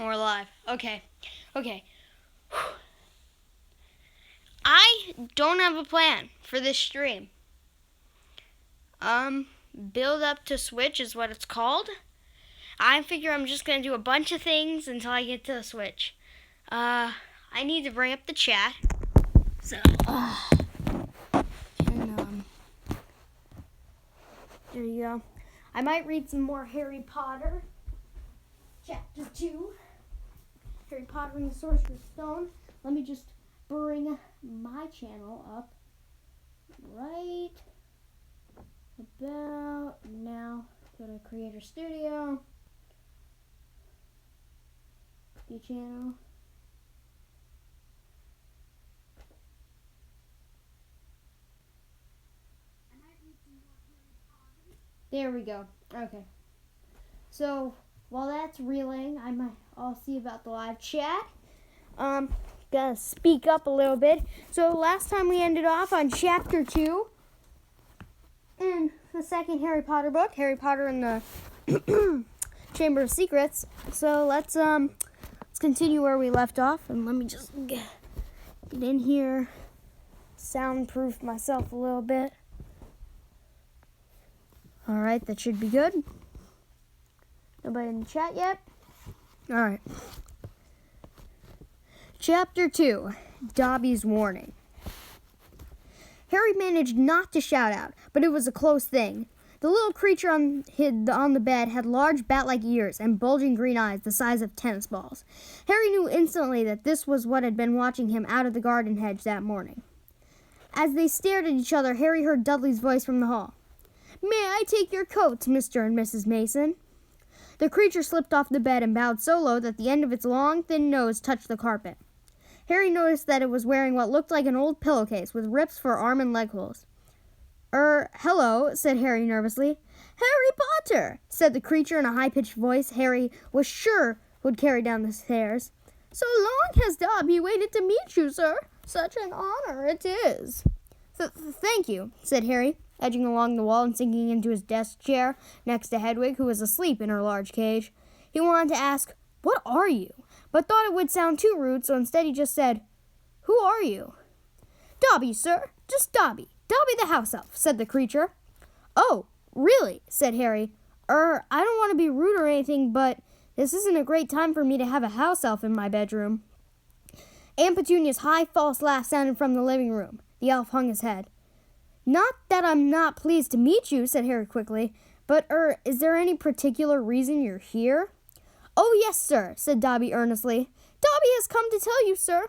We're live. Okay. I don't have a plan for this stream. Build up to Switch is what it's called. I figure I'm just gonna do a bunch of things until I get to the Switch. I need to bring up the chat. So, there you go. I might read some more Harry Potter. Chapter 2. Harry Potter and the Sorcerer's Stone. Let me just bring my channel up right about now. Go to Creator Studio. The channel. There we go. Okay. So while that's reeling, I'll see about the live chat. Gotta speak up a little bit. So last time we ended off on chapter 2 in the second Harry Potter book, Harry Potter and the Chamber of Secrets. So let's continue where we left off, and let me just get in here, soundproof myself a little bit. All right, that should be good. Nobody in the chat yet? All right. Chapter 2, Dobby's Warning. Harry managed not to shout out, but it was a close thing. The little creature on the bed had large bat-like ears and bulging green eyes the size of tennis balls. Harry knew instantly that this was what had been watching him out of the garden hedge that morning. As they stared at each other, Harry heard Dudley's voice from the hall. "May I take your coats, Mr. and Mrs. Mason?" The creature slipped off the bed and bowed so low that the end of its long, thin nose touched the carpet. Harry noticed that it was wearing what looked like an old pillowcase with rips for arm and leg holes. Hello," said Harry nervously. "Harry Potter," said the creature in a high-pitched voice Harry was sure would carry down the stairs. "So long has Dobby waited to meet you, sir. Such an honor it is." Thank you," said Harry, edging along the wall and sinking into his desk chair next to Hedwig, who was asleep in her large cage. He wanted to ask, "What are you?" but thought it would sound too rude, so instead he just said, "Who are you?" "Dobby, sir. Just Dobby. Dobby the house elf," said the creature. "Oh, really?" said Harry. I don't want to be rude or anything, but this isn't a great time for me to have a house elf in my bedroom." Aunt Petunia's high, false laugh sounded from the living room. The elf hung his head. "Not that I'm not pleased to meet you," said Harry quickly, "but, is there any particular reason you're here?" "Oh, yes, sir," said Dobby earnestly. "Dobby has come to tell you, sir.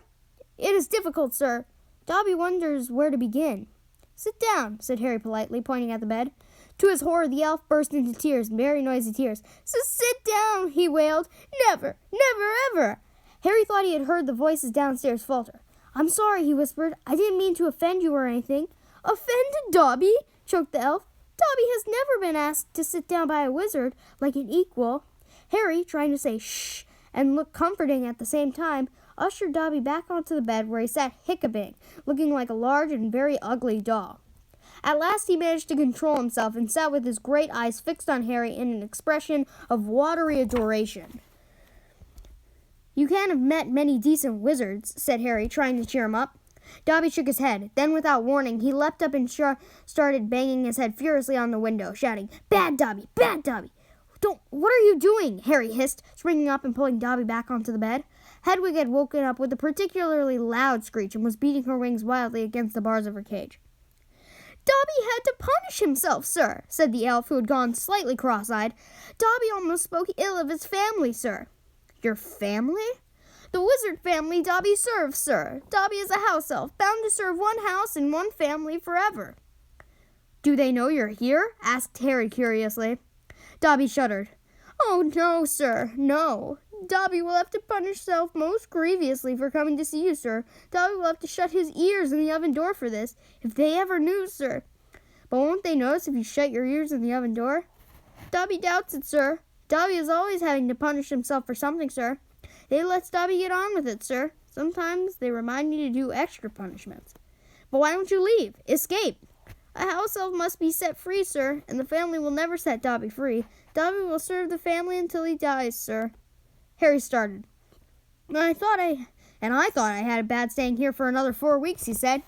It is difficult, sir. Dobby wonders where to begin." "Sit down," said Harry politely, pointing at the bed. To his horror, the elf burst into tears, very noisy tears. "Sit down," he wailed. "Never, never, ever." Harry thought he had heard the voices downstairs falter. "I'm sorry," he whispered. "I didn't mean to offend you or anything." "Offended Dobby?" choked the elf. "Dobby has never been asked to sit down by a wizard like an equal." Harry, trying to say shh and look comforting at the same time, ushered Dobby back onto the bed where he sat hiccuping, looking like a large and very ugly doll. At last he managed to control himself and sat with his great eyes fixed on Harry in an expression of watery adoration. "You can't have met many decent wizards," said Harry, trying to cheer him up. Dobby shook his head. Then, without warning, he leapt up and started banging his head furiously on the window, shouting, "Bad Dobby! Bad Dobby! What are you doing?" Harry hissed, springing up and pulling Dobby back onto the bed. Hedwig had woken up with a particularly loud screech and was beating her wings wildly against the bars of her cage. "Dobby had to punish himself, sir," said the elf, who had gone slightly cross-eyed. "Dobby almost spoke ill of his family, sir." "Your family?" "The wizard family Dobby serves, sir. Dobby is a house elf, bound to serve one house and one family forever." "Do they know you're here?" asked Harry curiously. Dobby shuddered. "Oh, no, sir, no. Dobby will have to punish himself most grievously for coming to see you, sir. Dobby will have to shut his ears in the oven door for this, if they ever knew, sir." "But won't they notice if you shut your ears in the oven door?" "Dobby doubts it, sir. Dobby is always having to punish himself for something, sir. They let Dobby get on with it, sir. Sometimes they remind me to do extra punishments." "But why don't you leave? Escape." "A house elf must be set free, sir, and the family will never set Dobby free. Dobby will serve the family until he dies, sir." Harry started. I thought I had it bad staying here for another 4 weeks, he said.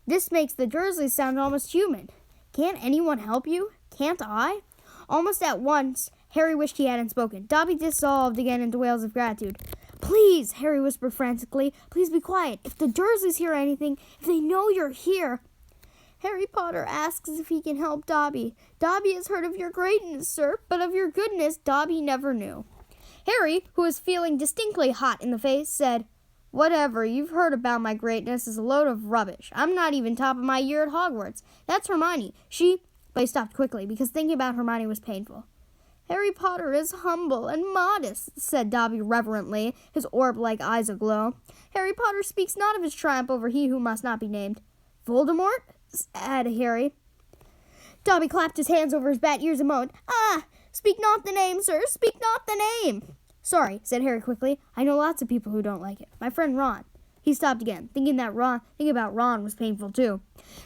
This makes the Dursleys sound almost human. Can't anyone help you? Can't I? Almost at once, Harry wished he hadn't spoken. Dobby dissolved again into wails of gratitude. Please, Harry whispered frantically, please be quiet. If the Dursleys hear anything, if they know you're here. Harry Potter asks if he can help Dobby. Dobby has heard of your greatness, sir, but of your goodness Dobby never knew. Harry, who was feeling distinctly hot in the face, said, Whatever you've heard about my greatness is a load of rubbish. I'm not even top of my year at Hogwarts. That's Hermione. But he stopped quickly because thinking about Hermione was painful. Harry Potter is humble and modest, said Dobby reverently, his orb-like eyes aglow. Harry Potter speaks not of his triumph over he who must not be named. Voldemort? Added Harry. Dobby clapped his hands over his bat ears and moaned, Ah! Speak not the name, sir! Speak not the name! Sorry, said Harry quickly. I know lots of people who don't like it. My friend Ron. He stopped again, thinking about Ron was painful too.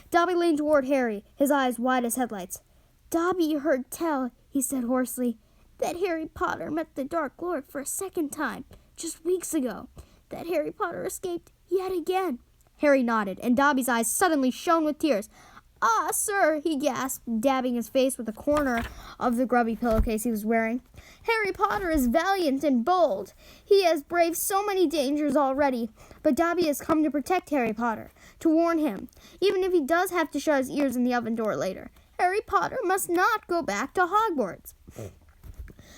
Dobby leaned toward Harry, his eyes wide as headlights. Dobby heard tell, he said hoarsely, that Harry Potter met the Dark Lord for a second time, just weeks ago. That Harry Potter escaped yet again. Harry nodded, and Dobby's eyes suddenly shone with tears. Ah, sir, he gasped, dabbing his face with a corner of the grubby pillowcase he was wearing. Harry Potter is valiant and bold. He has braved so many dangers already, but Dobby has come to protect Harry Potter, to warn him, even if he does have to shut his ears in the oven door later. Harry Potter must not go back to Hogwarts.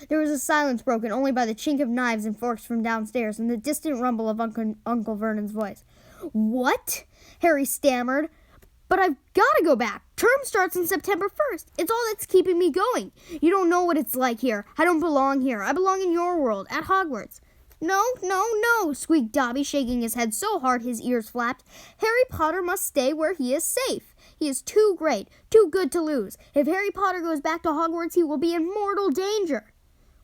There was a silence broken only by the chink of knives and forks from downstairs and the distant rumble of Uncle Vernon's voice. What? Harry stammered. But I've got to go back. Term starts on September 1st. It's all that's keeping me going. You don't know what it's like here. I don't belong here. I belong in your world, at Hogwarts. No, squeaked Dobby, shaking his head so hard his ears flapped. Harry Potter must stay where he is safe. He is too great, too good to lose. If Harry Potter goes back to Hogwarts, he will be in mortal danger.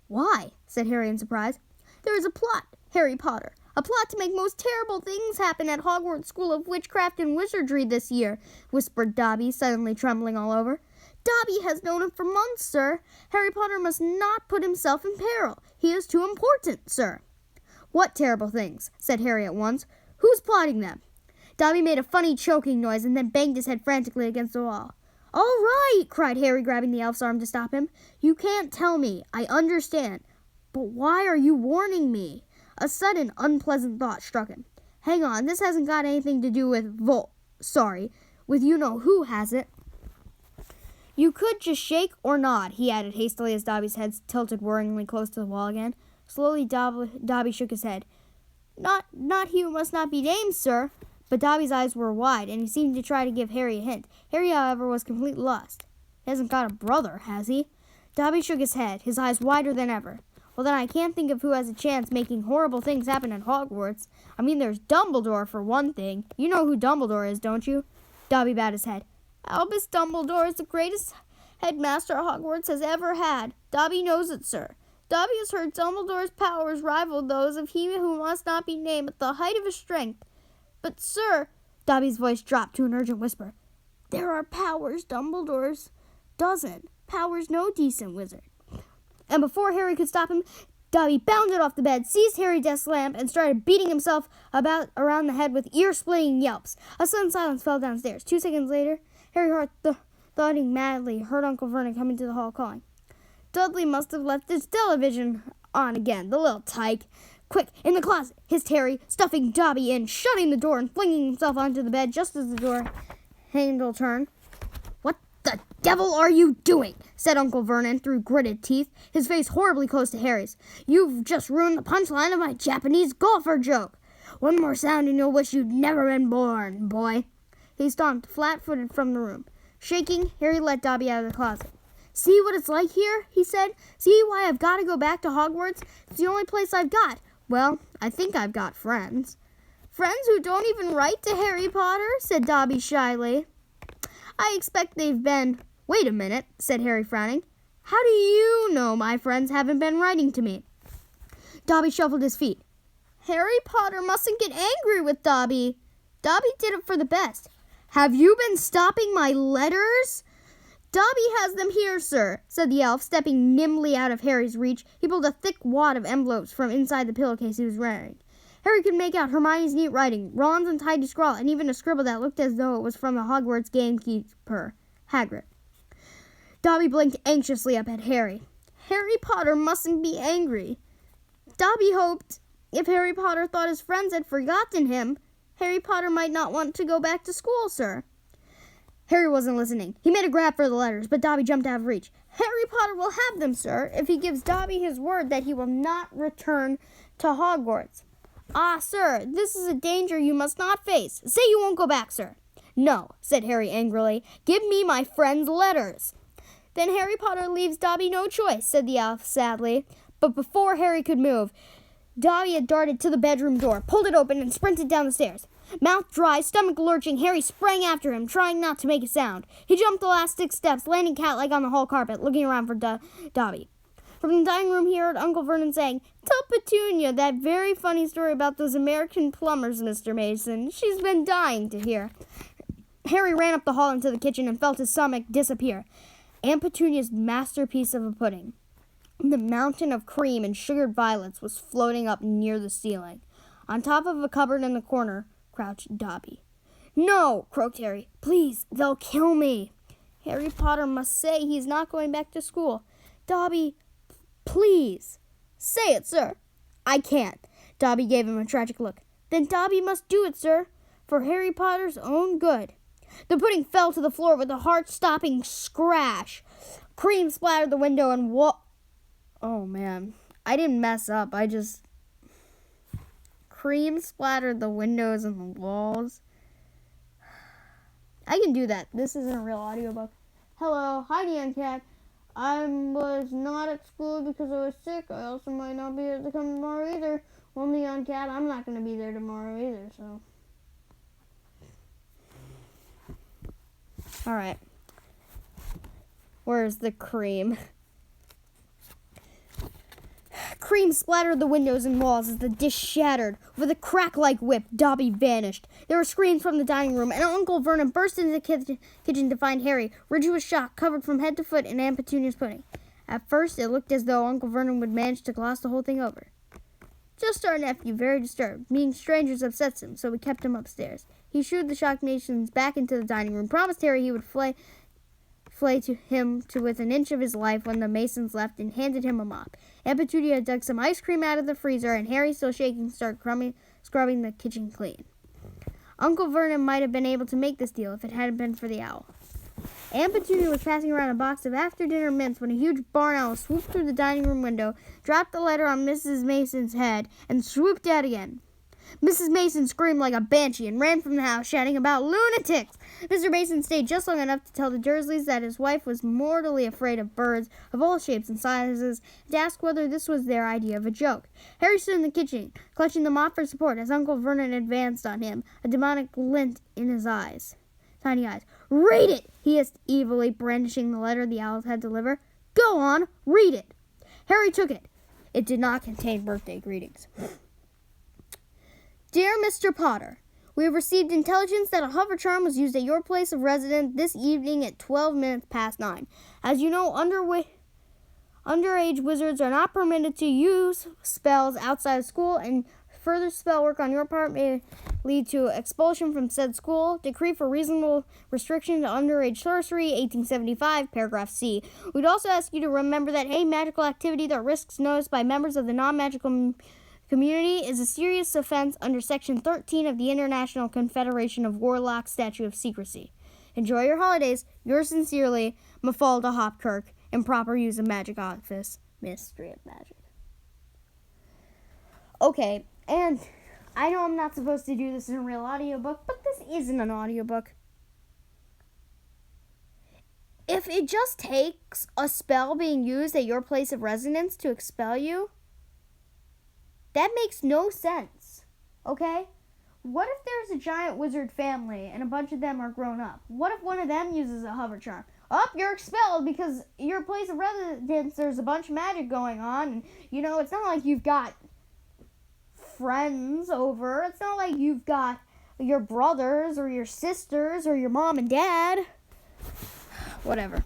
Why? Said Harry in surprise. There is a plot, Harry Potter. A plot to make most terrible things happen at Hogwarts School of Witchcraft and Wizardry this year, whispered Dobby, suddenly trembling all over. Dobby has known it for months, sir. Harry Potter must not put himself in peril. He is too important, sir. What terrible things? Said Harry at once. Who's plotting them? Dobby made a funny choking noise and then banged his head frantically against the wall. All right, cried Harry, grabbing the elf's arm to stop him. You can't tell me. I understand. But why are you warning me? A sudden, unpleasant thought struck him. Hang on, this hasn't got anything to do with with you-know-who, has it? You could just shake or nod, he added hastily as Dobby's head tilted worryingly close to the wall again. Slowly, Dobby shook his head. Not he who must not be named, sir. But Dobby's eyes were wide, and he seemed to try to give Harry a hint. Harry, however, was completely lost. He hasn't got a brother, has he? Dobby shook his head, his eyes wider than ever. Well, then I can't think of who has a chance making horrible things happen at Hogwarts. I mean, there's Dumbledore, for one thing. You know who Dumbledore is, don't you? Dobby bowed his head. Albus Dumbledore is the greatest headmaster Hogwarts has ever had. Dobby knows it, sir. Dobby has heard Dumbledore's powers rival those of he who must not be named at the height of his strength. But, sir, Dobby's voice dropped to an urgent whisper. There are powers Dumbledore's doesn't. Powers no decent wizard. And before Harry could stop him, Dobby bounded off the bed, seized Harry's desk lamp, and started beating himself around the head with ear-splitting yelps. A sudden silence fell downstairs. 2 seconds later, Harry, thoughting madly, heard Uncle Vernon come into the hall calling. Dudley must have left his television on again, the little tyke. Quick, in the closet, hissed Harry, stuffing Dobby in, shutting the door, and flinging himself onto the bed just as the door handle turned. The devil are you doing? Said Uncle Vernon through gritted teeth, his face horribly close to Harry's. You've just ruined the punchline of my Japanese golfer joke. One more sound and you'll wish you'd never been born, boy. He stomped flat-footed from the room. Shaking, Harry let Dobby out of the closet. See what it's like here? He said. See why I've got to go back to Hogwarts? It's the only place I've got. Well, I think I've got friends. Friends who don't even write to Harry Potter? Said Dobby shyly. I expect they've been... Wait a minute, said Harry, frowning. How do you know my friends haven't been writing to me? Dobby shuffled his feet. Harry Potter mustn't get angry with Dobby. Dobby did it for the best. Have you been stopping my letters? Dobby has them here, sir, said the elf, stepping nimbly out of Harry's reach. He pulled a thick wad of envelopes from inside the pillowcase he was wearing. Harry could make out Hermione's neat writing, Ron's untidy scrawl, and even a scribble that looked as though it was from the Hogwarts gamekeeper, Hagrid. Dobby blinked anxiously up at Harry. Harry Potter mustn't be angry. Dobby hoped if Harry Potter thought his friends had forgotten him, Harry Potter might not want to go back to school, sir. Harry wasn't listening. He made a grab for the letters, but Dobby jumped out of reach. Harry Potter will have them, sir, if he gives Dobby his word that he will not return to Hogwarts. Ah, sir, this is a danger you must not face. Say you won't go back, sir. No, said Harry angrily. Give me my friend's letters. Then Harry Potter leaves Dobby no choice, said the elf sadly. But before Harry could move, Dobby had darted to the bedroom door, pulled it open, and sprinted down the stairs. Mouth dry, stomach lurching, Harry sprang after him, trying not to make a sound. He jumped the last 6 steps, landing cat-like on the hall carpet, looking around for Dobby. From the dining room, he heard Uncle Vernon saying, Tell Petunia that very funny story about those American plumbers, Mr. Mason. She's been dying to hear. Harry ran up the hall into the kitchen and felt his stomach disappear. Aunt Petunia's masterpiece of a pudding. The mountain of cream and sugared violets was floating up near the ceiling. On top of a cupboard in the corner crouched Dobby. No, croaked Harry. Please, they'll kill me. Harry Potter must say he's not going back to school. Dobby, please. Say it, sir. I can't. Dobby gave him a tragic look. Then Dobby must do it, sir, for Harry Potter's own good. The pudding fell to the floor with a heart-stopping scratch. Cream splattered the window and Oh, man. I didn't mess up. Cream splattered the windows and the walls. I can do that. This isn't a real audiobook. Hello. Hi, Nyan Cat. I was not at school because I was sick. I also might not be able to come tomorrow either. Well, Nyan Cat, I'm not going to be there tomorrow either, so. Alright. Where's the cream? Cream splattered the windows and walls as the dish shattered. With a crack-like whip, Dobby vanished. There were screams from the dining room, and Uncle Vernon burst into the kitchen to find Harry, rigid with shock, covered from head to foot in Aunt Petunia's pudding. At first, it looked as though Uncle Vernon would manage to gloss the whole thing over. Just our nephew, very disturbed. Meeting strangers upsets him, so we kept him upstairs. He shooed the shocked nations back into the dining room, promised Harry he would flay to him to within an inch of his life when the Masons left, and handed him a mop. Aunt Petunia dug some ice cream out of the freezer, and Harry, still shaking, started scrubbing the kitchen clean. Uncle Vernon might have been able to make this deal if it hadn't been for the owl. Aunt Petunia was passing around a box of after-dinner mints when a huge barn owl swooped through the dining room window, dropped the letter on Mrs. Mason's head, and swooped out again. Mrs. Mason screamed like a banshee and ran from the house, shouting about lunatics. Mr. Mason stayed just long enough to tell the Dursleys that his wife was mortally afraid of birds of all shapes and sizes, and to ask whether this was their idea of a joke. Harry stood in the kitchen, clutching the mop for support as Uncle Vernon advanced on him, a demonic glint in his eyes. Tiny eyes. Read it! He hissed evilly, brandishing the letter the owls had delivered. Go on, read it. Harry took it. It did not contain birthday greetings. Dear Mr. Potter, we have received intelligence that a hover charm was used at your place of residence this evening at 12 minutes past 9. As you know, underage wizards are not permitted to use spells outside of school, and further spell work on your part may lead to expulsion from said school. Decree for reasonable restriction to underage sorcery, 1875, paragraph C. We'd also ask you to remember that any magical activity that risks notice by members of the non-magical community is a serious offense under Section 13 of the International Confederation of Warlocks Statute of Secrecy. Enjoy your holidays. Yours sincerely, Mafalda Hopkirk, Improper Use of Magic Office, Ministry of Magic. Okay, and I know I'm not supposed to do this in a real audiobook, but this isn't an audiobook. If it just takes a spell being used at your place of residence to expel you, that makes no sense, okay? What if there's a giant wizard family and a bunch of them are grown up? What if one of them uses a hover charm? You're expelled because your place of residence, there's a bunch of magic going on. And, it's not like you've got friends over. It's not like you've got your brothers or your sisters or your mom and dad. Whatever.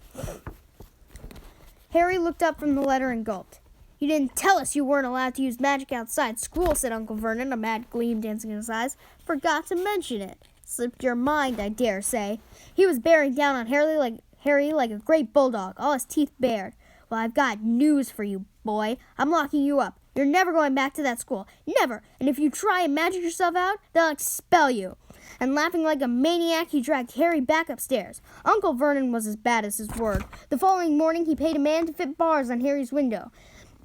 Harry looked up from the letter and gulped. You didn't tell us you weren't allowed to use magic outside school, said Uncle Vernon, a mad gleam dancing in his eyes. Forgot to mention it. Slipped your mind, I dare say. He was bearing down on Harry like a great bulldog, all his teeth bared. Well, I've got news for you, boy. I'm locking you up. You're never going back to that school. Never. And if you try and magic yourself out, they'll expel you. And laughing like a maniac, he dragged Harry back upstairs. Uncle Vernon was as bad as his word. The following morning, he paid a man to fit bars on Harry's window.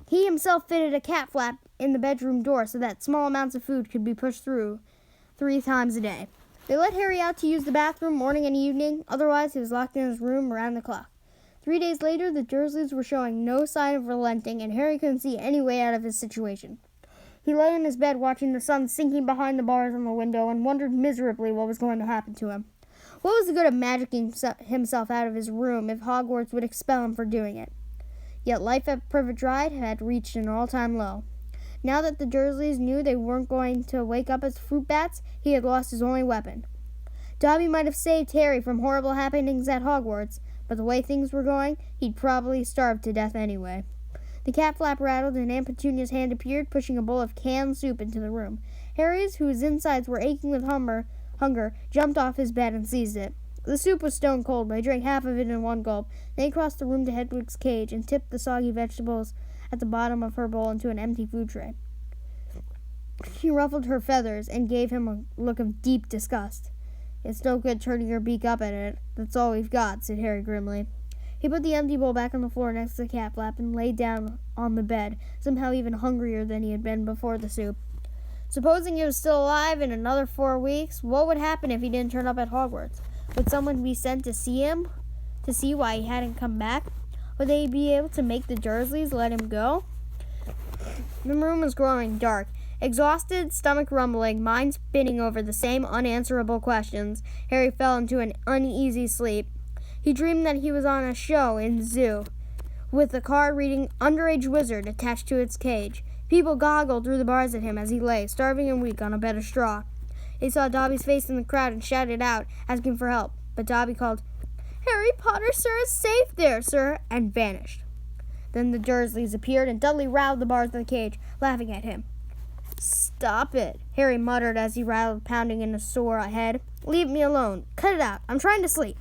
He himself fitted a cat flap in the bedroom door so that small amounts of food could be pushed through 3 times a day. They let Harry out to use the bathroom morning and evening. Otherwise, he was locked in his room around the clock. 3 days later, the Dursleys were showing no sign of relenting, and Harry couldn't see any way out of his situation. He lay in his bed watching the sun sinking behind the bars on the window and wondered miserably what was going to happen to him. What was the good of magicking himself out of his room if Hogwarts would expel him for doing it? Yet life at Privet Drive had reached an all-time low. Now that the Dursleys knew they weren't going to wake up as fruit bats, he had lost his only weapon. Dobby might have saved Harry from horrible happenings at Hogwarts, but the way things were going, he'd probably starve to death anyway. The cat flap rattled, and Aunt Petunia's hand appeared, pushing a bowl of canned soup into the room. Harry's, whose insides were aching with hunger, jumped off his bed and seized it. The soup was stone cold, but he drank half of it in one gulp. Then he crossed the room to Hedwig's cage and tipped the soggy vegetables at the bottom of her bowl into an empty food tray. She ruffled her feathers and gave him a look of deep disgust. It's no good turning your beak up at it. That's all we've got, said Harry grimly. He put the empty bowl back on the floor next to the cat flap and lay down on the bed, somehow even hungrier than he had been before the soup. Supposing he was still alive in another 4 weeks, what would happen if he didn't turn up at Hogwarts? Would someone be sent to see him? To see why he hadn't come back? Would they be able to make the Dursleys let him go? The room was growing dark. Exhausted, stomach rumbling, mind spinning over the same unanswerable questions, Harry fell into an uneasy sleep. He dreamed that he was on a show in the zoo, with a card reading Underage Wizard attached to its cage. People goggled through the bars at him as he lay, starving and weak, on a bed of straw. He saw Dobby's face in the crowd and shouted out, asking for help. But Dobby called, "Harry Potter, sir, is safe there, sir," and vanished. Then the Dursleys appeared, and Dudley rattled the bars of the cage, laughing at him. "Stop it," Harry muttered as he rattled, pounding in a sore head. "Leave me alone. Cut it out. I'm trying to sleep."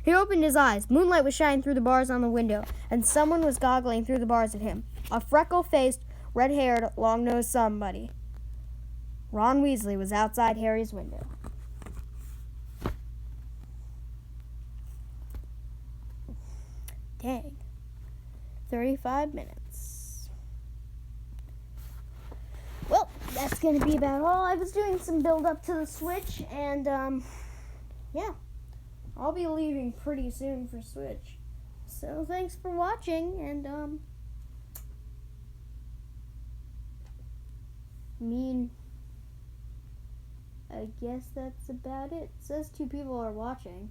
He opened his eyes. Moonlight was shining through the bars on the window, and someone was goggling through the bars at him. A freckle-faced, red-haired, long-nosed somebody. Ron Weasley was outside Harry's window. Dang. 35 minutes. Well, that's going to be about all. I was doing some build-up to the Switch, and, yeah. I'll be leaving pretty soon for Switch. So, thanks for watching, and, I guess that's about it. It says 2 people are watching.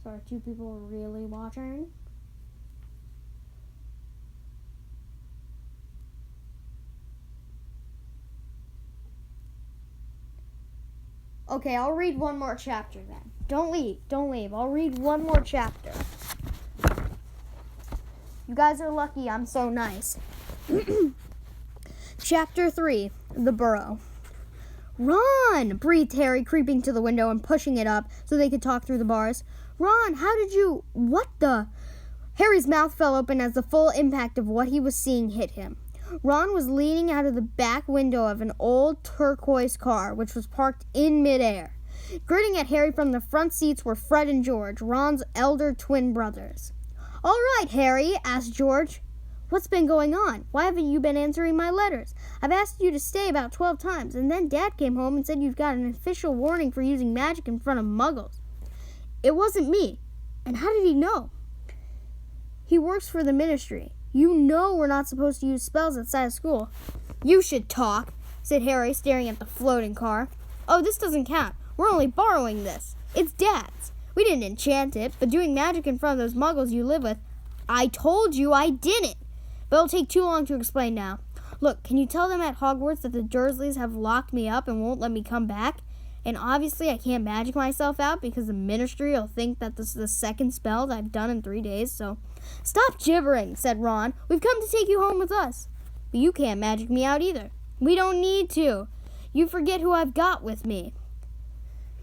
So are 2 people really watching? Okay, I'll read one more chapter then. Don't leave. I'll read one more chapter. You guys are lucky I'm so nice. Chapter 3, The Burrow. "Ron!" breathed Harry, creeping to the window and pushing it up so they could talk through the bars. "Ron, how did you... What the..." Harry's mouth fell open as the full impact of what he was seeing hit him. Ron was leaning out of the back window of an old turquoise car, which was parked in midair. Grinning at Harry from the front seats were Fred and George, Ron's elder twin brothers. "All right, Harry," asked George. "What's been going on? Why haven't you been answering my letters? I've asked you to stay about 12 times, and then Dad came home and said you've got an official warning for using magic in front of muggles." "It wasn't me." "And how did he know?" "He works for the Ministry. You know we're not supposed to use spells outside of school." "You should talk," said Harry, staring at the floating car. "Oh, this doesn't count. We're only borrowing this. It's Dad's. We didn't enchant it, but doing magic in front of those muggles you live with..." "I told you I didn't. But it'll take too long to explain now. Look, can you tell them at Hogwarts that the Dursleys have locked me up and won't let me come back? And obviously I can't magic myself out because the ministry will think that this is the second spell that I've done in 3 days, so... Stop gibbering, said Ron. We've come to take you home with us. But you can't magic me out either. We don't need to. You forget who I've got with me.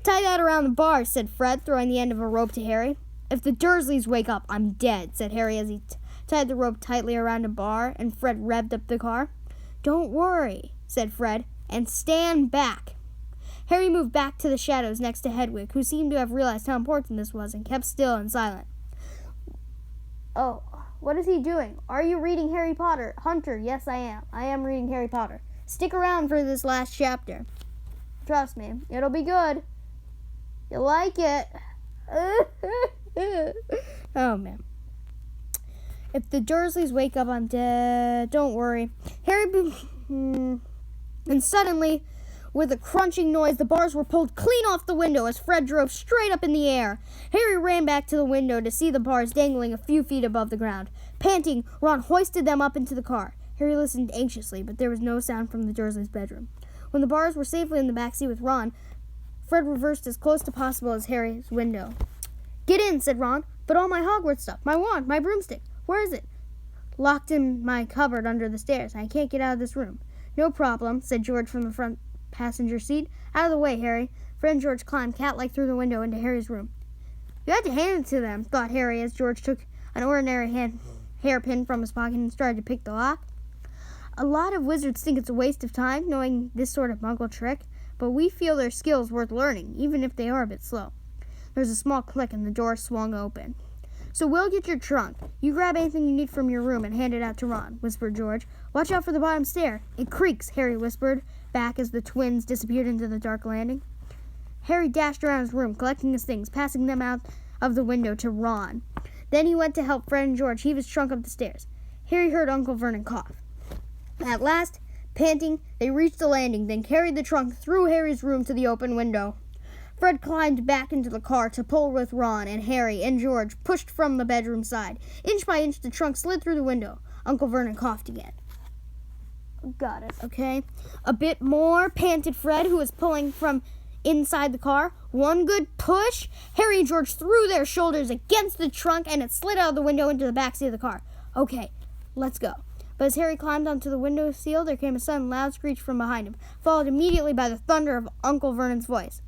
Tie that around the bars, said Fred, throwing the end of a rope to Harry. If the Dursleys wake up, I'm dead, said Harry as he tied the rope tightly around a bar, and Fred revved up the car. Don't worry, said Fred, and stand back. Harry moved back to the shadows next to Hedwig, who seemed to have realized how important this was and kept still and silent. Oh, what is he doing? Are you reading Harry Potter? Hunter, yes, I am. I am reading Harry Potter. Stick around for this last chapter. Trust me, it'll be good. You like it. Oh, man. If the Dursleys wake up, I'm dead. Don't worry. And suddenly, with a crunching noise, the bars were pulled clean off the window as Fred drove straight up in the air. Harry ran back to the window to see the bars dangling a few feet above the ground. Panting, Ron hoisted them up into the car. Harry listened anxiously, but there was no sound from the Dursleys' bedroom. When the bars were safely in the back seat with Ron, Fred reversed as close to possible as Harry's window. Get in, said Ron. But all my Hogwarts stuff, my wand, my broomstick, where is it? Locked in my cupboard under the stairs. I can't get out of this room. No problem, said George from the front passenger seat. Out of the way, Harry. Fred and George climbed cat-like through the window into Harry's room. You had to hand it to them, thought Harry as George took an ordinary hairpin from his pocket and started to pick the lock. A lot of wizards think it's a waste of time knowing this sort of muggle trick, but we feel their skills worth learning, even if they are a bit slow. There was a small click and the door swung open. So we'll get your trunk. You grab anything you need from your room and hand it out to Ron, whispered George. Watch out for the bottom stair. It creaks, Harry whispered, back as the twins disappeared into the dark landing. Harry dashed around his room, collecting his things, passing them out of the window to Ron. Then he went to help Fred and George heave his trunk up the stairs. Harry heard Uncle Vernon cough. At last, panting, they reached the landing, then carried the trunk through Harry's room to the open window. Fred climbed back into the car to pull with Ron, and Harry and George pushed from the bedroom side. Inch by inch, the trunk slid through the window. Uncle Vernon coughed again. Got it, okay. A bit more, panted Fred, who was pulling from inside the car. One good push. Harry and George threw their shoulders against the trunk, and it slid out of the window into the backseat of the car. Okay, let's go. But as Harry climbed onto the window sill, there came a sudden loud screech from behind him, followed immediately by the thunder of Uncle Vernon's voice.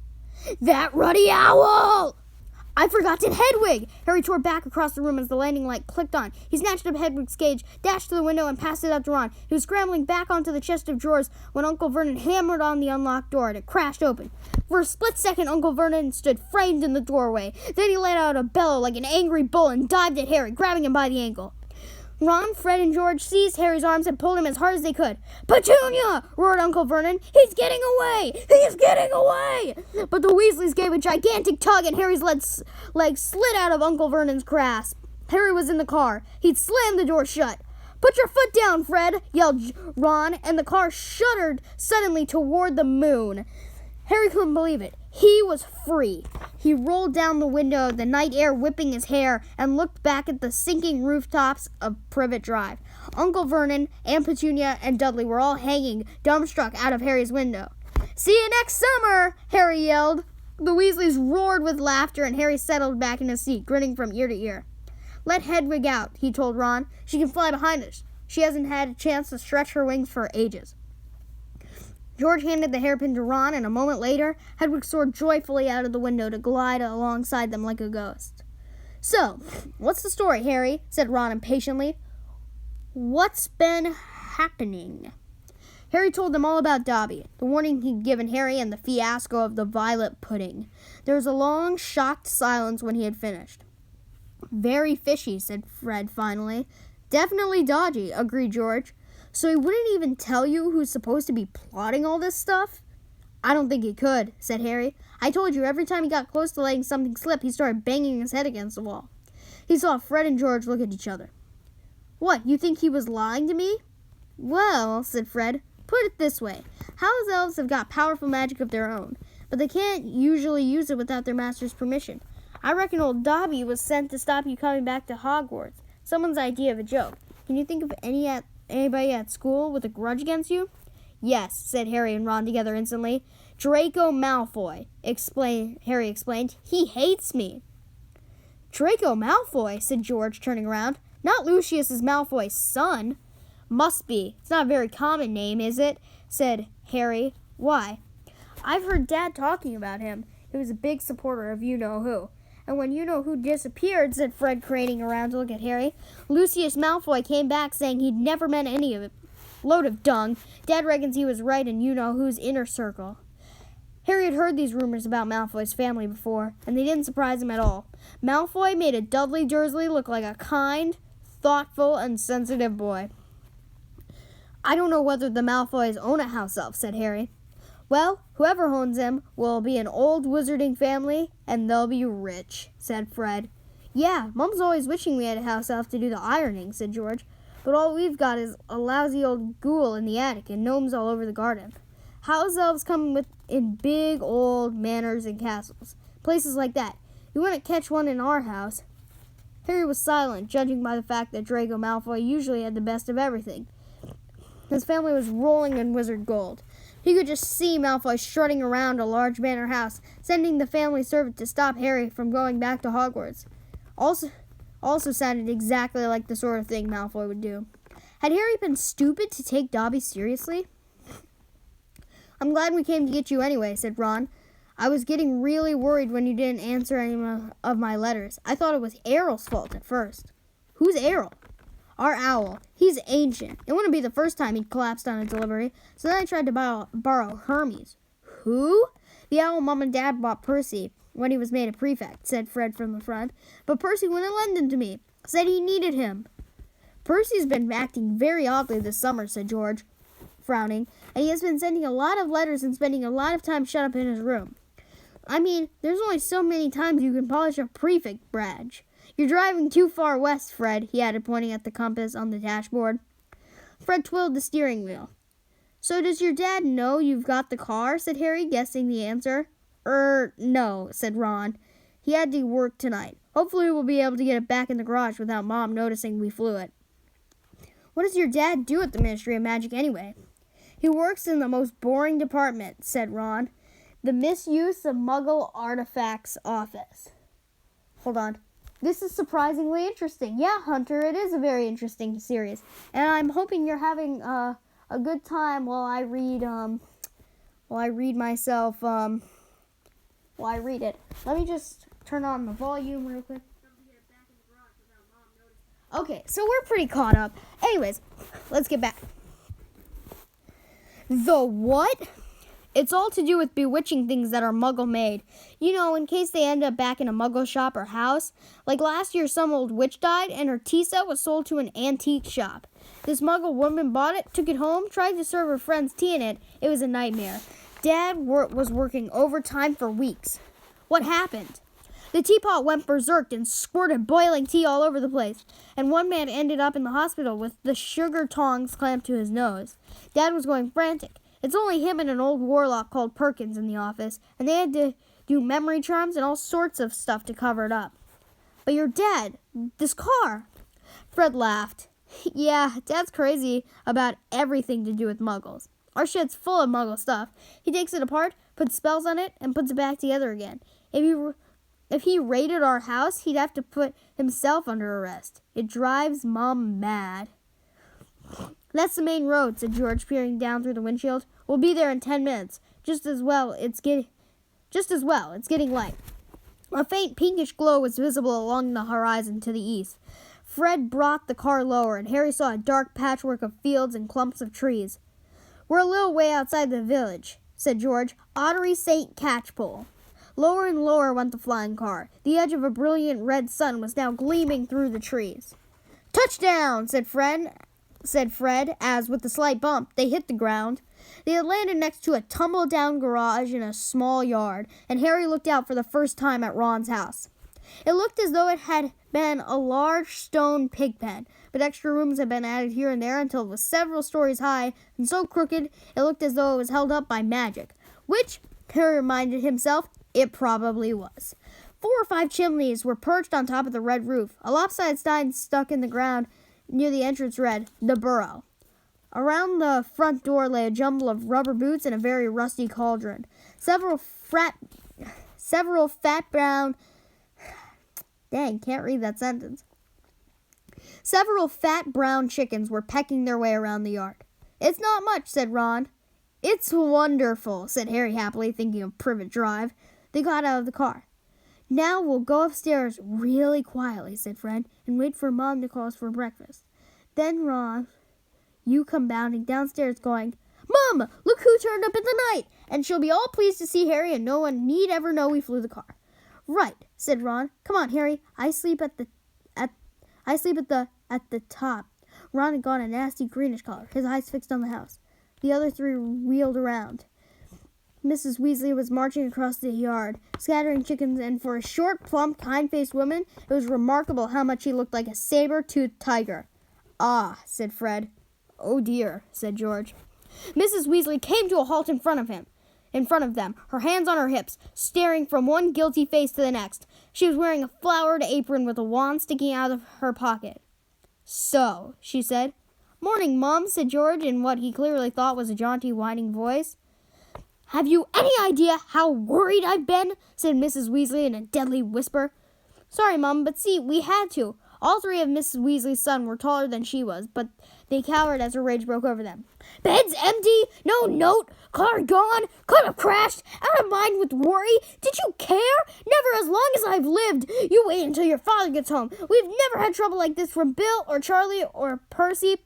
That ruddy owl! I forgotten Hedwig! Harry tore back across the room as the landing light clicked on. He snatched up Hedwig's cage, dashed to the window, and passed it out to Ron. He was scrambling back onto the chest of drawers when Uncle Vernon hammered on the unlocked door, and it crashed open. For a split second, Uncle Vernon stood framed in the doorway. Then he let out a bellow like an angry bull and dived at Harry, grabbing him by the ankle. Ron, Fred, and George seized Harry's arms and pulled him as hard as they could. Petunia! Roared Uncle Vernon. He's getting away! He's getting away! But the Weasleys gave a gigantic tug and Harry's leg slid out of Uncle Vernon's grasp. Harry was in the car. He'd slammed the door shut. Put your foot down, Fred! Yelled Ron, and the car shuddered suddenly toward the moon. Harry couldn't believe it. He was free. He rolled down the window, the night air whipping his hair, and looked back at the sinking rooftops of Privet Drive. Uncle Vernon, Aunt Petunia, and Dudley were all hanging, dumbstruck, out of Harry's window. See you next summer, Harry yelled. The Weasleys roared with laughter, and Harry settled back in his seat, grinning from ear to ear. Let Hedwig out, he told Ron. She can fly behind us. She hasn't had a chance to stretch her wings for ages. George handed the hairpin to Ron, and a moment later, Hedwig soared joyfully out of the window to glide alongside them like a ghost. So, what's the story, Harry? Said Ron impatiently. What's been happening? Harry told them all about Dobby, the warning he'd given Harry, and the fiasco of the violet pudding. There was a long, shocked silence when he had finished. Very fishy, said Fred finally. Definitely dodgy, agreed George. So he wouldn't even tell you who's supposed to be plotting all this stuff? I don't think he could, said Harry. I told you every time he got close to letting something slip, he started banging his head against the wall. He saw Fred and George look at each other. What, you think he was lying to me? Well, said Fred, put it this way. House elves have got powerful magic of their own, but they can't usually use it without their master's permission. I reckon old Dobby was sent to stop you coming back to Hogwarts. Someone's idea of a joke. Can you think of anybody at school with a grudge against you? Yes, said Harry and Ron together instantly. Draco Malfoy, Harry explained. He hates me. Draco Malfoy, said George, turning around. Not Lucius Malfoy's son. Must be. It's not a very common name, is it? Said Harry. Why? I've heard Dad talking about him. He was a big supporter of you-know-who. And when you-know-who disappeared, said Fred, craning around to look at Harry, Lucius Malfoy came back saying he'd never met any of it. Load of dung. Dad reckons he was right in you-know-who's inner circle. Harry had heard these rumors about Malfoy's family before, and they didn't surprise him at all. Malfoy made a Dudley Dursley look like a kind, thoughtful, and sensitive boy. I don't know whether the Malfoys own a house elf, said Harry. Well, whoever owns them will be an old wizarding family, and they'll be rich, said Fred. Yeah, Mom's always wishing we had a house elf to do the ironing, said George. But all we've got is a lousy old ghoul in the attic and gnomes all over the garden. House elves come in big old manors and castles, places like that. You wouldn't catch one in our house. Harry was silent, judging by the fact that Draco Malfoy usually had the best of everything. His family was rolling in wizard gold. He could just see Malfoy strutting around a large manor house, sending the family servant to stop Harry from going back to Hogwarts. Also sounded exactly like the sort of thing Malfoy would do. Had Harry been stupid to take Dobby seriously? I'm glad we came to get you anyway, said Ron. I was getting really worried when you didn't answer any of my letters. I thought it was Errol's fault at first. Who's Errol? Our owl. He's ancient. It wouldn't be the first time he'd collapsed on a delivery, so then I tried to borrow Hermes. Who? The owl Mom and Dad bought Percy when he was made a prefect, said Fred from the front. But Percy wouldn't lend him to me. Said he needed him. Percy's been acting very oddly this summer, said George, frowning, and he has been sending a lot of letters and spending a lot of time shut up in his room. I mean, there's only so many times you can polish a prefect badge. You're driving too far west, Fred, he added, pointing at the compass on the dashboard. Fred twirled the steering wheel. So does your dad know you've got the car? Said Harry, guessing the answer. No, said Ron. He had to work tonight. Hopefully we'll be able to get it back in the garage without Mom noticing we flew it. What does your dad do at the Ministry of Magic anyway? He works in the most boring department, said Ron. The Misuse of Muggle Artifacts Office. Hold on. This is surprisingly interesting. Yeah, Hunter, it is a very interesting series. And I'm hoping you're having a good time while I read it. Let me just turn on the volume real quick. Okay, so we're pretty caught up. Anyways, let's get back. The what? It's all to do with bewitching things that are Muggle-made. You know, in case they end up back in a Muggle shop or house. Like last year, some old witch died, and her tea set was sold to an antique shop. This Muggle woman bought it, took it home, tried to serve her friends tea in it. It was a nightmare. Dad was working overtime for weeks. What happened? The teapot went berserk and squirted boiling tea all over the place, and one man ended up in the hospital with the sugar tongs clamped to his nose. Dad was going frantic. It's only him and an old warlock called Perkins in the office, and they had to do memory charms and all sorts of stuff to cover it up. But your dad, this car. Fred laughed. Yeah, Dad's crazy about everything to do with Muggles. Our shed's full of Muggle stuff. He takes it apart, puts spells on it, and puts it back together again. If he raided our house, he'd have to put himself under arrest. It drives Mom mad. That's the main road, said George, peering down through the windshield. We'll be there in 10 minutes. Just as well, it's getting light. A faint pinkish glow was visible along the horizon to the east. Fred brought the car lower, and Harry saw a dark patchwork of fields and clumps of trees. We're a little way outside the village, said George. Ottery St. Catchpole. Lower and lower went the flying car. The edge of a brilliant red sun was now gleaming through the trees. Touchdown, said Fred, as, with a slight bump, they hit the ground. They had landed next to a tumble-down garage in a small yard, and Harry looked out for the first time at Ron's house. It looked as though it had been a large stone pig pen, but extra rooms had been added here and there until it was several stories high, and so crooked it looked as though it was held up by magic, which, Harry reminded himself, it probably was. 4 or 5 chimneys were perched on top of the red roof. A lopsided sign stuck in the ground near the entrance read, "The Burrow." Around the front door lay a jumble of rubber boots and a very rusty cauldron. Several fat brown... Dang, can't read that sentence. Several fat brown chickens were pecking their way around the yard. "It's not much," said Ron. "It's wonderful," said Harry happily, thinking of Privet Drive. They got out of the car. "Now we'll go upstairs really quietly," said Fred, "and wait for Mom to call us for breakfast. Then, Ron, you come bounding downstairs going, 'Mom, look who turned up in the night!' And she'll be all pleased to see Harry, and no one need ever know we flew the car." "Right," said Ron. "Come on, Harry. I sleep at the top." Ron had gone a nasty greenish color, his eyes fixed on the house. The other three wheeled around. Mrs. Weasley was marching across the yard, scattering chickens, and for a short, plump, kind-faced woman, it was remarkable how much she looked like a saber-toothed tiger. "Ah," said Fred. "Oh, dear," said George. Mrs. Weasley came to a halt in front of them, her hands on her hips, staring from one guilty face to the next. She was wearing a flowered apron with a wand sticking out of her pocket. "So," she said. "Morning, Mom," said George, in what he clearly thought was a jaunty, whining voice. "Have you any idea how worried I've been?" said Mrs. Weasley in a deadly whisper. "Sorry, Mom, but see, we had to." All three of Mrs. Weasley's sons were taller than she was, but they cowered as her rage broke over them. "Bed's empty, no note, car gone, could have crashed, out of mind with worry. Did you care? Never as long as I've lived. You wait until your father gets home. We've never had trouble like this from Bill or Charlie or Percy."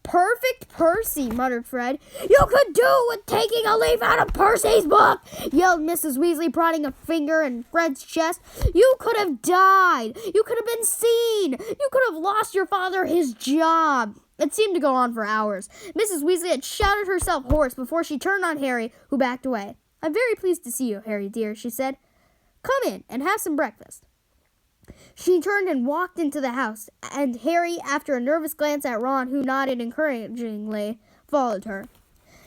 "Perfect Percy," muttered Fred. "You could do with taking a leaf out of Percy's book," yelled Mrs. Weasley, prodding a finger in Fred's chest. "You could have died. You could have been seen. You could have lost your father his job." It seemed to go on for hours. Mrs. Weasley had shouted herself hoarse before she turned on Harry, who backed away. "I'm very pleased to see you, Harry dear," she said. "Come in and have some breakfast." She turned and walked into the house, and Harry, after a nervous glance at Ron, who nodded encouragingly, followed her.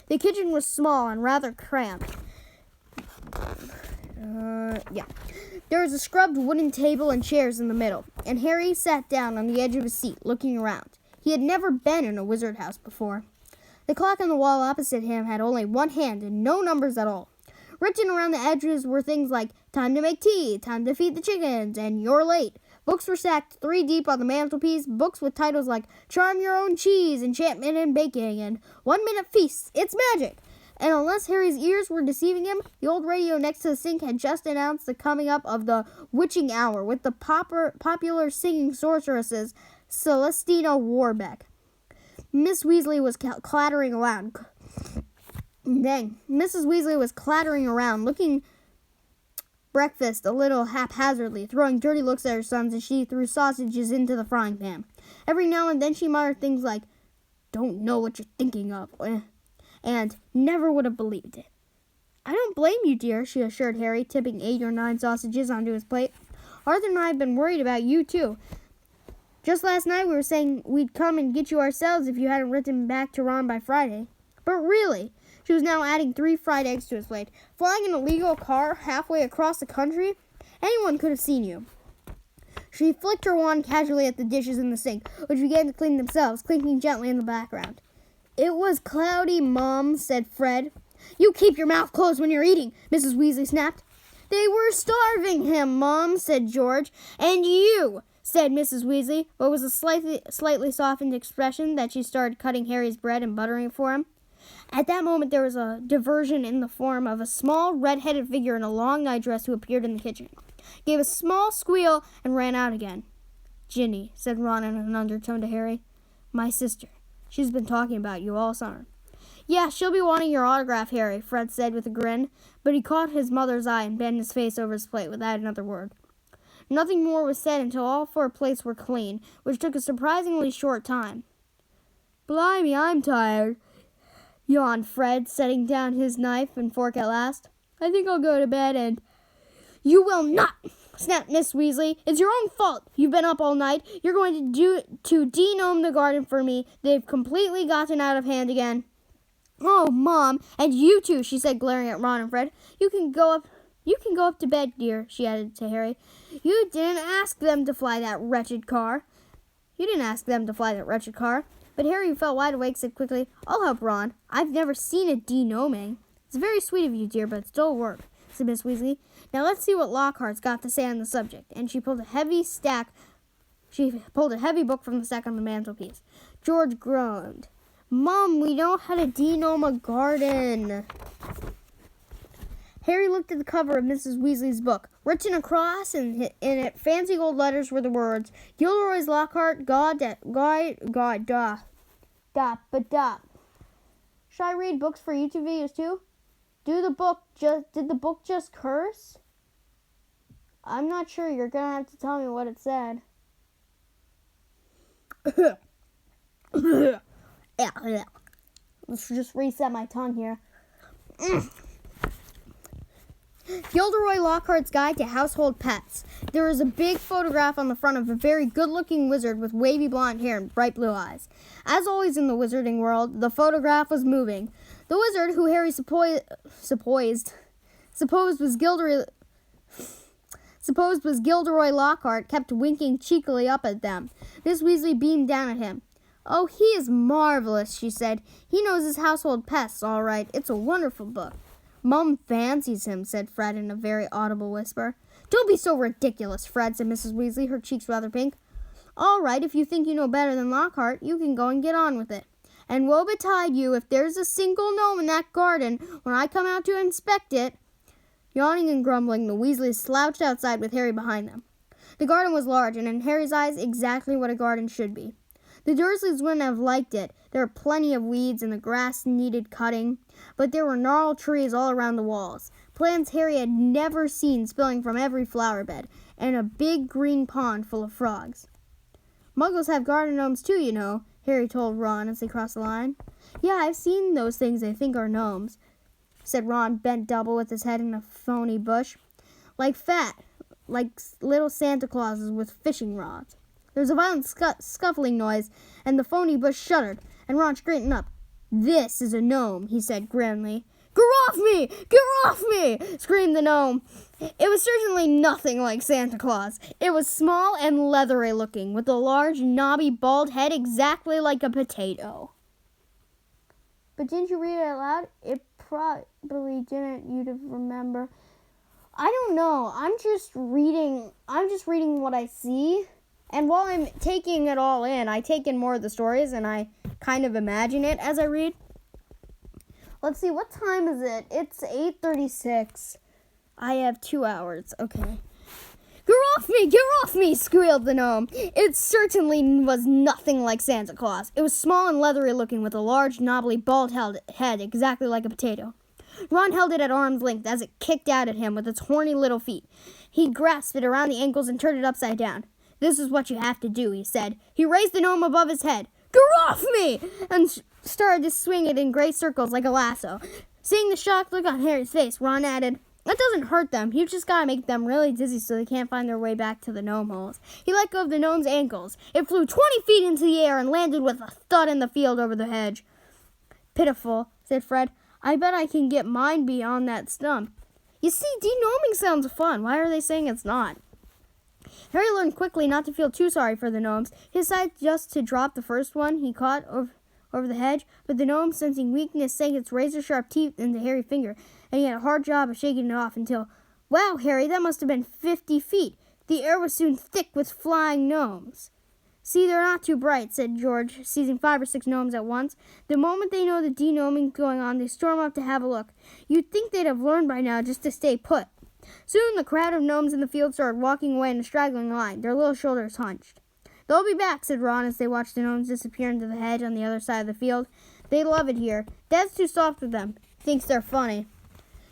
The kitchen was small and rather cramped. There was a scrubbed wooden table and chairs in the middle, and Harry sat down on the edge of his seat, looking around. He had never been in a wizard house before. The clock on the wall opposite him had only one hand and no numbers at all. Written around the edges were things like "Time to make tea," "Time to feed the chickens," and "You're late." Books were stacked 3 deep on the mantelpiece, books with titles like "Charm Your Own Cheese," "Enchantment in Baking," and "1-Minute Feasts. It's Magic." And unless Harry's ears were deceiving him, the old radio next to the sink had just announced the coming up of the witching hour with the popular singing sorceresses Celestina Warbeck. Miss Weasley was clattering around. Mrs. Weasley was clattering around, looking breakfast a little haphazardly, throwing dirty looks at her sons as she threw sausages into the frying pan. Every now and then she muttered things like, "Don't know what you're thinking of," and "Never would have believed it." "I don't blame you, dear," she assured Harry, tipping 8 or 9 sausages onto his plate. "Arthur and I have been worried about you, too. Just last night we were saying we'd come and get you ourselves if you hadn't written back to Ron by Friday. But really," she was now adding 3 fried eggs to his plate, "flying in a legal car halfway across the country? Anyone could have seen you." She flicked her wand casually at the dishes in the sink, which began to clean themselves, clinking gently in the background. "It was cloudy, Mom," said Fred. "You keep your mouth closed when you're eating," Mrs. Weasley snapped. "They were starving him, Mom," said George. "And you," said Mrs. Weasley, but with a slightly softened expression that she started cutting Harry's bread and buttering it for him. At that moment there was a diversion in the form of a small red-headed figure in a long nightdress who appeared in the kitchen, gave a small squeal, and ran out again. "Ginny," said Ron in an undertone to Harry. "My sister. She's been talking about you all summer." "Yeah, she'll be wanting your autograph, Harry," Fred said with a grin, but he caught his mother's eye and bent his face over his plate without another word. Nothing more was said until all 4 plates were clean, which took a surprisingly short time. "Blimey, I'm tired," yawned Fred, setting down his knife and fork at last. "I think I'll go to bed and—" "You will not!" snapped Miss Weasley. "It's your own fault. You've been up all night. You're going to de-gnome the garden for me. They've completely gotten out of hand again." "Oh, Mom, and you too," she said, glaring at Ron and Fred. You can go up to bed, dear," she added to Harry. "You didn't ask them to fly that wretched car." "You didn't ask them to fly that wretched car. But Harry, who felt wide awake, said quickly, "I'll help Ron. I've never seen a denoming." "It's very sweet of you, dear, but it's dull work," said Miss Weasley. "Now let's see what Lockhart's got to say on the subject." And she pulled a heavy book from the stack on the mantelpiece. George groaned. "Mom, we know how to denome a garden." Harry looked at the cover of Mrs. Weasley's book. Written across in it, fancy gold letters, were the words, "Gilderoy's Lockhart, God, da. Should I read books for YouTube videos too? Did the book just curse? I'm not sure. You're gonna have to tell me what it said. Let's just reset my tongue here. Gilderoy Lockhart's Guide to Household Pets. There is a big photograph on the front of a very good-looking wizard with wavy blonde hair and bright blue eyes. As always in the wizarding world, the photograph was moving. The wizard, who Harry supposed was Gilderoy Lockhart, kept winking cheekily up at them. Miss Weasley beamed down at him. "Oh, he is marvelous," she said. "He knows his household pests, all right. It's a wonderful book." "Mum fancies him," said Fred in a very audible whisper. "Don't be so ridiculous, Fred," said Mrs. Weasley, her cheeks rather pink. "All right, if you think you know better than Lockhart, you can go and get on with it. And woe betide you if there's a single gnome in that garden when I come out to inspect it." Yawning and grumbling, the Weasleys slouched outside with Harry behind them. The garden was large, and in Harry's eyes, exactly what a garden should be. The Dursleys wouldn't have liked it. There were plenty of weeds, and the grass needed cutting, but there were gnarled trees all around the walls, plants Harry had never seen spilling from every flower bed, and a big green pond full of frogs. "Muggles have garden gnomes too, you know," Harry told Ron as they crossed the line. "Yeah, I've seen those things they think are gnomes," said Ron, bent double with his head in a thorny bush. Like little Santa Clauses with fishing rods." There was a violent scuffling noise, and the phony bush shuddered, and Ron straightened up. "This is a gnome," he said grimly. "Get off me! Get off me!" screamed the gnome. It was certainly nothing like Santa Claus. It was small and leathery looking, with a large, knobby, bald head exactly like a potato. "But didn't you read it out loud?" "It probably didn't. You'd remember." "I don't know. I'm just reading what I see. And while I'm taking it all in, I take in more of the stories and I kind of imagine it as I read." Let's see, what time is it? It's 8:36. I have 2 hours. Okay. "Get off me! Get off me!" squealed the gnome. It certainly was nothing like Santa Claus. It was small and leathery looking, with a large, knobbly, bald head exactly like a potato. Ron held it at arm's length as it kicked out at him with its horny little feet. He grasped it around the ankles and turned it upside down. "This is what you have to do," he said. He raised the gnome above his head. "Get off me!" and started to swing it in great circles like a lasso. Seeing the shocked look on Harry's face, Ron added, "That doesn't hurt them. You just gotta make them really dizzy so they can't find their way back to the gnome holes." He let go of the gnome's ankles. It flew 20 feet into the air and landed with a thud in the field over the hedge. "Pitiful," said Fred. "I bet I can get mine beyond that stump." "You see, denoming sounds fun. Why are they saying it's not?" Harry learned quickly not to feel too sorry for the gnomes. He decided just to drop the first one he caught over the hedge, but the gnome, sensing weakness, sank its razor-sharp teeth into Harry's finger, and he had a hard job of shaking it off until, "Wow, Harry, that must have been 50 feet. The air was soon thick with flying gnomes." "See, they're not too bright," said George, seizing 5 or 6 gnomes at once. "The moment they know the denoming's going on, they storm up to have a look. You'd think they'd have learned by now just to stay put." Soon the crowd of gnomes in the field started walking away in a straggling line, their little shoulders hunched. "They'll be back," said Ron as they watched the gnomes disappear into the hedge on the other side of the field. "They love it here. Dad's too soft with them. Thinks they're funny."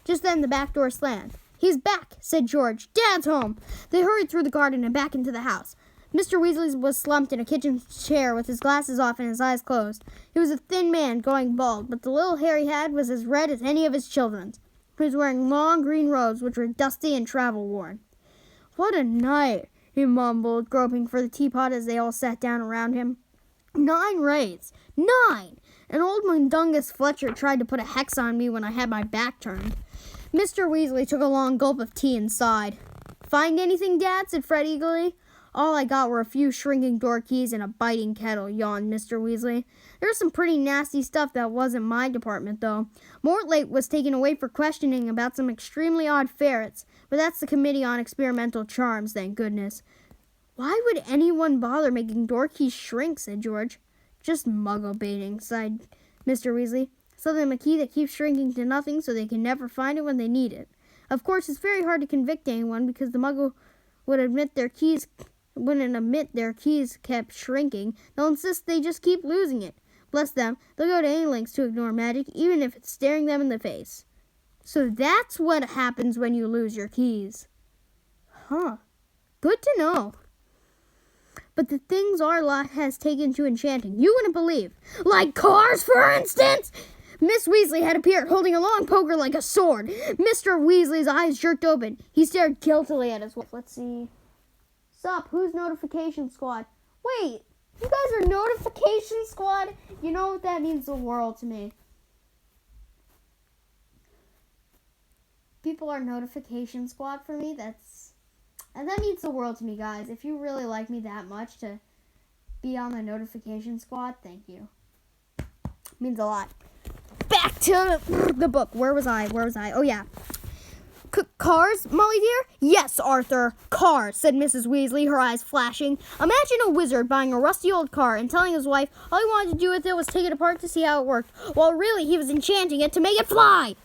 Just then the back door slammed. "He's back," said George. "Dad's home." They hurried through the garden and back into the house. Mr. Weasley was slumped in a kitchen chair with his glasses off and his eyes closed. He was a thin man, going bald, but the little hair he had was as red as any of his children's. He was wearing long green robes, which were dusty and travel-worn. "What a night," he mumbled, groping for the teapot as they all sat down around him. 9 wraiths. 9! And old Mundungus Fletcher tried to put a hex on me when I had my back turned. Mr. Weasley took a long gulp of tea and sighed. "Find anything, Dad?" said Fred eagerly. All I got were a few shrinking door keys and a biting kettle, yawned Mr. Weasley. There's some pretty nasty stuff that wasn't my department, though. Mortlake was taken away for questioning about some extremely odd ferrets, but that's the Committee on Experimental Charms, thank goodness. Why would anyone bother making door keys shrink, said George. Just muggle baiting, sighed Mr. Weasley. Sell them a key that keeps shrinking to nothing so they can never find it when they need it. Of course, it's very hard to convict anyone because the muggle wouldn't admit their keys kept shrinking. They'll insist they just keep losing it. Bless them, they'll go to any lengths to ignore magic, even if it's staring them in the face. So that's what happens when you lose your keys. Huh. Good to know. But the things our lot has taken to enchanting, you wouldn't believe. Like cars, for instance! Miss Weasley had appeared, holding a long poker like a sword. Mr. Weasley's eyes jerked open. He stared guiltily at his wife. Let's see. Sup, who's Notification Squad? Wait, you guys are Notification Squad? You know what that means the world to me. People are Notification Squad for me. And that means the world to me, guys. If you really like me that much to be on the Notification Squad, thank you. Means a lot. Back to the book. Where was I? Oh, yeah. Cars, Molly dear? Yes, Arthur, cars, said Mrs. Weasley, her eyes flashing. Imagine a wizard buying a rusty old car and telling his wife all he wanted to do with it was take it apart to see how it worked, while really he was enchanting it to make it fly.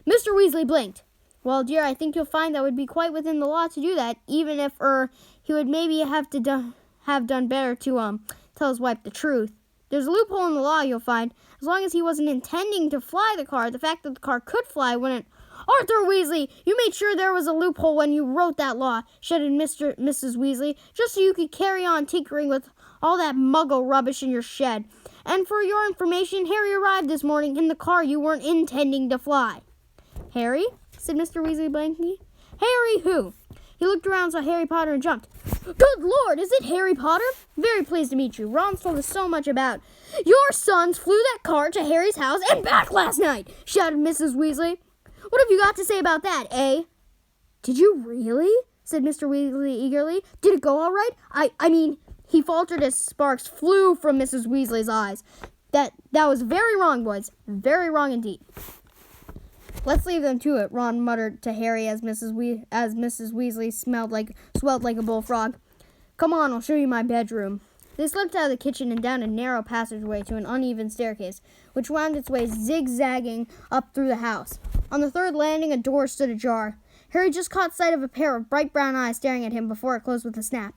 Mr. Weasley blinked. Well, dear, I think you'll find that would be quite within the law to do that, even if, he would maybe have done better to, tell his wife the truth. There's a loophole in the law, you'll find. As long as he wasn't intending to fly the car, the fact that the car could fly wouldn't... Arthur Weasley, you made sure there was a loophole when you wrote that law, shouted Mrs. Weasley, just so you could carry on tinkering with all that muggle rubbish in your shed. And for your information, Harry arrived this morning in the car you weren't intending to fly. Harry? Said Mr. Weasley blankly. Harry who? He looked around, saw Harry Potter, and jumped. Good Lord, is it Harry Potter? Very pleased to meet you. Ron's told us so much about. Your sons flew that car to Harry's house and back last night, shouted Mrs. Weasley. What have you got to say about that, eh? Did you really? Said Mr. Weasley eagerly. Did it go all right? I mean, he faltered as sparks flew from Mrs. Weasley's eyes. That was very wrong, boys. Very wrong indeed. Let's leave them to it, Ron muttered to Harry as Mrs. Weasley swelled like a bullfrog. Come on, I'll show you my bedroom. They slipped out of the kitchen and down a narrow passageway to an uneven staircase, which wound its way zigzagging up through the house. On the third landing, a door stood ajar. Harry just caught sight of a pair of bright brown eyes staring at him before it closed with a snap.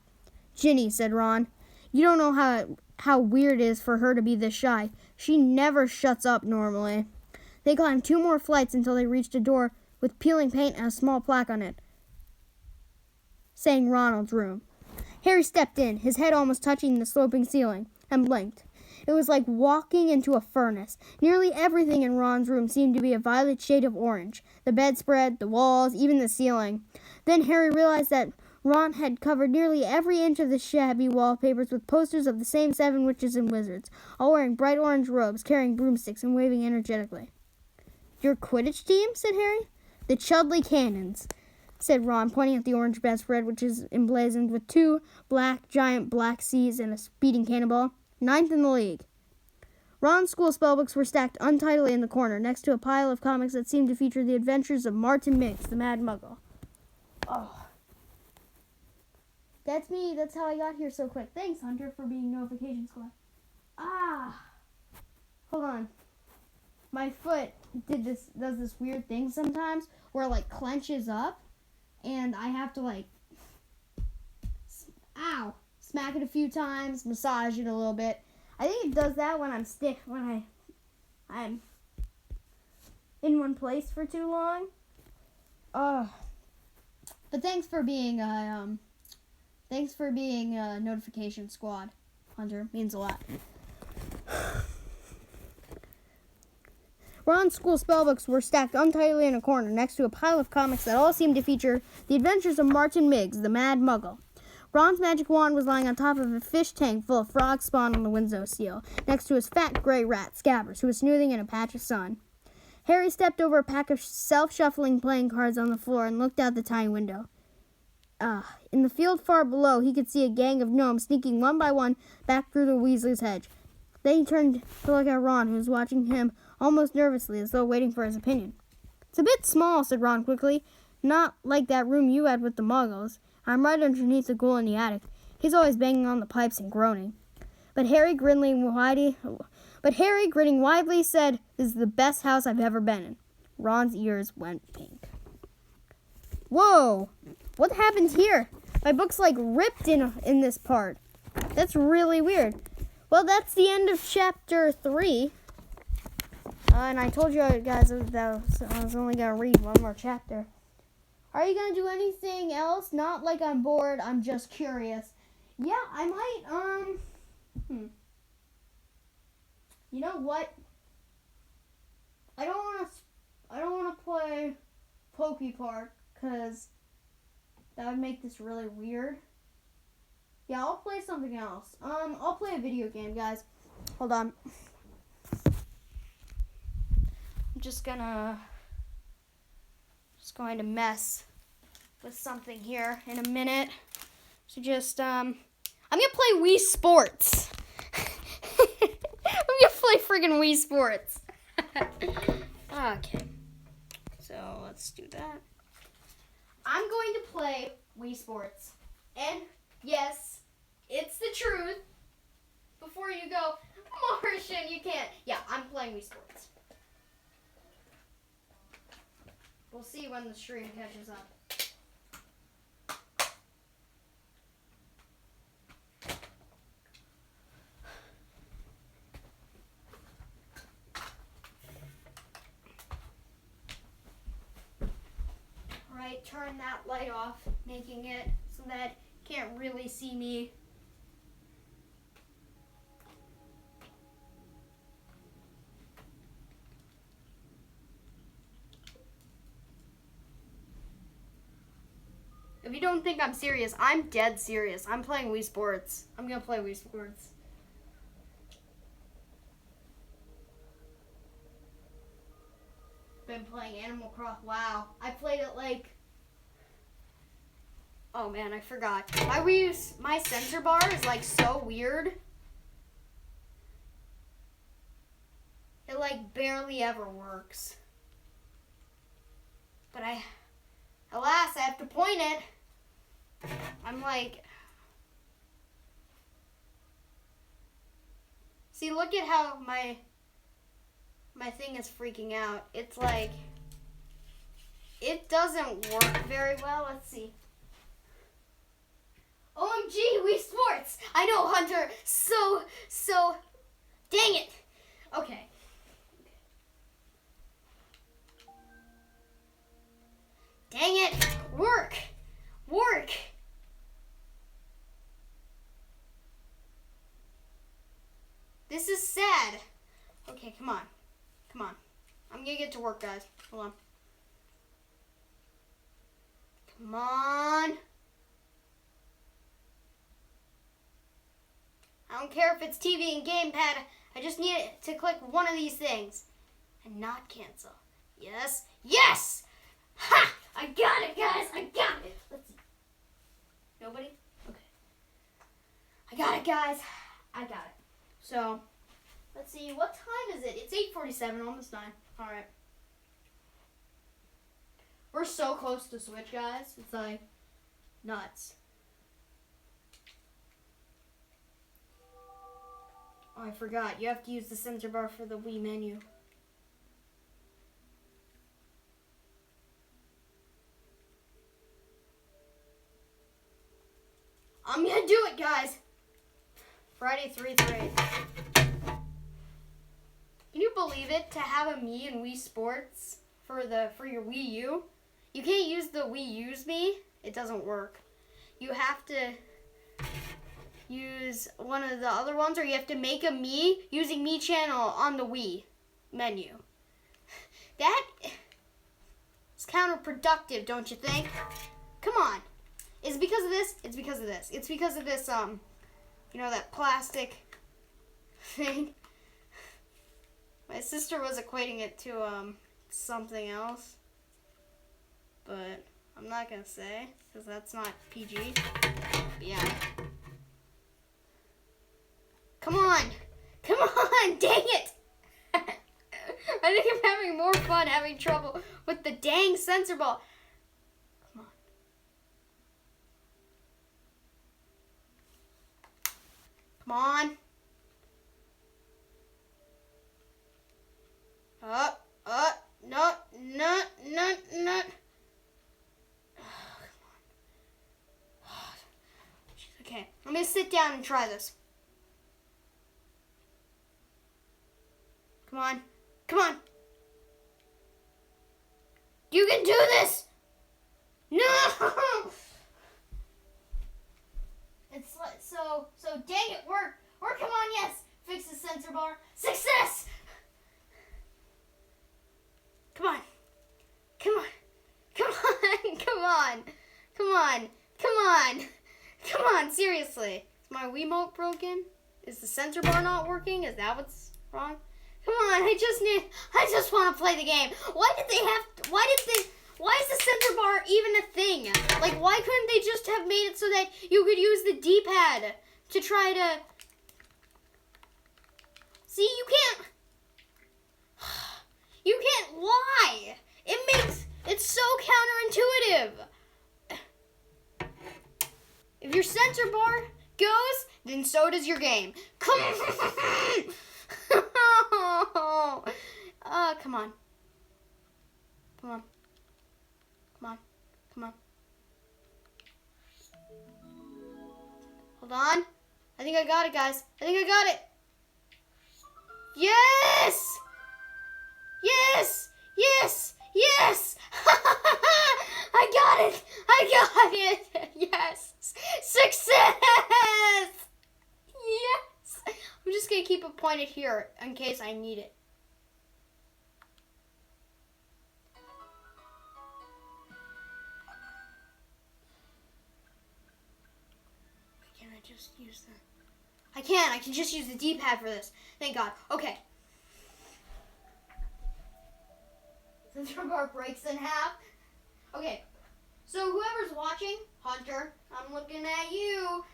Ginny, said Ron. You don't know how weird it is for her to be this shy. She never shuts up normally. They climbed 2 more flights until they reached a door with peeling paint and a small plaque on it, saying Ronald's room. Harry stepped in, his head almost touching the sloping ceiling, and blinked. It was like walking into a furnace. Nearly everything in Ron's room seemed to be a violet shade of orange. The bedspread, the walls, even the ceiling. Then Harry realized that Ron had covered nearly every inch of the shabby wallpapers with posters of the same 7 witches and wizards, all wearing bright orange robes, carrying broomsticks, and waving energetically. Your Quidditch team? Said Harry. The Chudley Cannons, said Ron, pointing at the orange bedspread, which is emblazoned with 2 giant black C's and a speeding cannonball. 9th in the league. Ron's school spellbooks were stacked untidily in the corner, next to a pile of comics that seemed to feature the adventures of Martin Miggs, the Mad Muggle. Oh. That's me. That's how I got here so quick. Thanks, Hunter, for being Notification Squad. Hold on. My foot does this weird thing sometimes where it, clenches up, and I have to, smack it a few times, massage it a little bit. I think it does that when I'm in one place for too long. But thanks for being Notification Squad, Hunter. Means a lot. Ron's school spellbooks were stacked untidily in a corner next to a pile of comics that all seemed to feature the adventures of Martin Miggs, the Mad Muggle. Ron's magic wand was lying on top of a fish tank full of frog spawn on the windowsill, next to his fat gray rat, Scabbers, who was snoozing in a patch of sun. Harry stepped over a pack of self-shuffling playing cards on the floor and looked out the tiny window. In the field far below, he could see a gang of gnomes sneaking one by one back through the Weasley's hedge. Then he turned to look at Ron, who was watching him almost nervously, as though waiting for his opinion. "It's a bit small," said Ron quickly. "Not like that room you had with the muggles. I'm right underneath the ghoul in the attic. He's always banging on the pipes and groaning." But Harry, grinning widely, said, "This is the best house I've ever been in." Ron's ears went pink. "Whoa! What happened here? My book's like ripped in this part. That's really weird." Well, that's the end of chapter 3. And I told you guys that I was only going to read one more chapter. Are you going to do anything else? Not like I'm bored, I'm just curious. Yeah, I might, You know what? I don't want to play Pokey Park, because that would make this really weird. Yeah, I'll play something else. I'll play a video game, guys. Hold on. I'm just going to mess with something here in a minute. So just, I'm going to play Wii Sports. I'm going to play friggin' Wii Sports. Okay. So, let's do that. I'm going to play Wii Sports. And, yes, it's the truth. Before you go, Martian, you can't. Yeah, I'm playing Wii Sports. We'll see when the stream catches up. Alright, turn that light off, making it so that you can't really see me. If you don't think I'm serious, I'm dead serious. I'm playing Wii Sports. I'm gonna play Wii Sports. Been playing Animal Crossing. Wow. I played it like... Oh man, I forgot. My sensor bar is like so weird. It like barely ever works. But alas, I have to point it. I'm like... See, look at how my thing is freaking out. It's like... It doesn't work very well. Let's see. OMG, Wii Sports! I know, Hunter. So... Dang it. Okay. Dang it! Work! This is sad. Okay, come on. I'm gonna get to work, guys. Hold on. Come on. I don't care if it's TV and gamepad. I just need it to click one of these things. And not cancel. Yes! Yes! Ha! I got it, guys! I got it! Let's see. Nobody? Okay. I got it, guys. I got it. So, let's see. What time is it? It's 8:47, almost 9. Alright. We're so close to Switch, guys. It's like nuts. Oh, I forgot. You have to use the center bar for the Wii menu. I'm gonna do it, guys. Friday 3-3. Can you believe it? To have a Mii in Wii Sports for your Wii U? You can't use the Wii U's Mii. It doesn't work. You have to use one of the other ones, or you have to make a Mii using Mii Channel on the Wii menu. That is counterproductive, don't you think? Come on. Is it because of this? It's because of this. It's because of this, that plastic thing. My sister was equating it to, something else. But, I'm not gonna say, because that's not PG. But yeah. Come on! Come on! Dang it! I think I'm having more fun having trouble with the dang sensor ball. Come on. Come on. No. Okay, I'm gonna sit down and try this. Come on. Come on. You can do this! No! It's like, so dang it, work. Or come on, yes. Fix the sensor bar. Success! Come on. Come on. Come on. Come on. Come on. Come on. Come on, seriously. Is my Wiimote broken? Is the sensor bar not working? Is that what's wrong? Come on, I just want to play the game. Why is the sensor bar even a thing? Like, why couldn't they just have made it so that you could use the D-pad to try to... See, you can't... You can't... Why? It's so counterintuitive. If your sensor bar goes, then so does your game. Come on. Come on. Come on. Come on. Come on. Hold on. I think I got it, guys. I think I got it. Yes! Yes! Yes! Yes! I got it! I got it! Yes! Success! Yes! I'm just going to keep it pointed here in case I need it. Can I just use the... I can. I can just use the D-pad for this. Thank God. Okay. Sensor bar breaks in half. Okay. So whoever's watching, Hunter, I'm looking at you.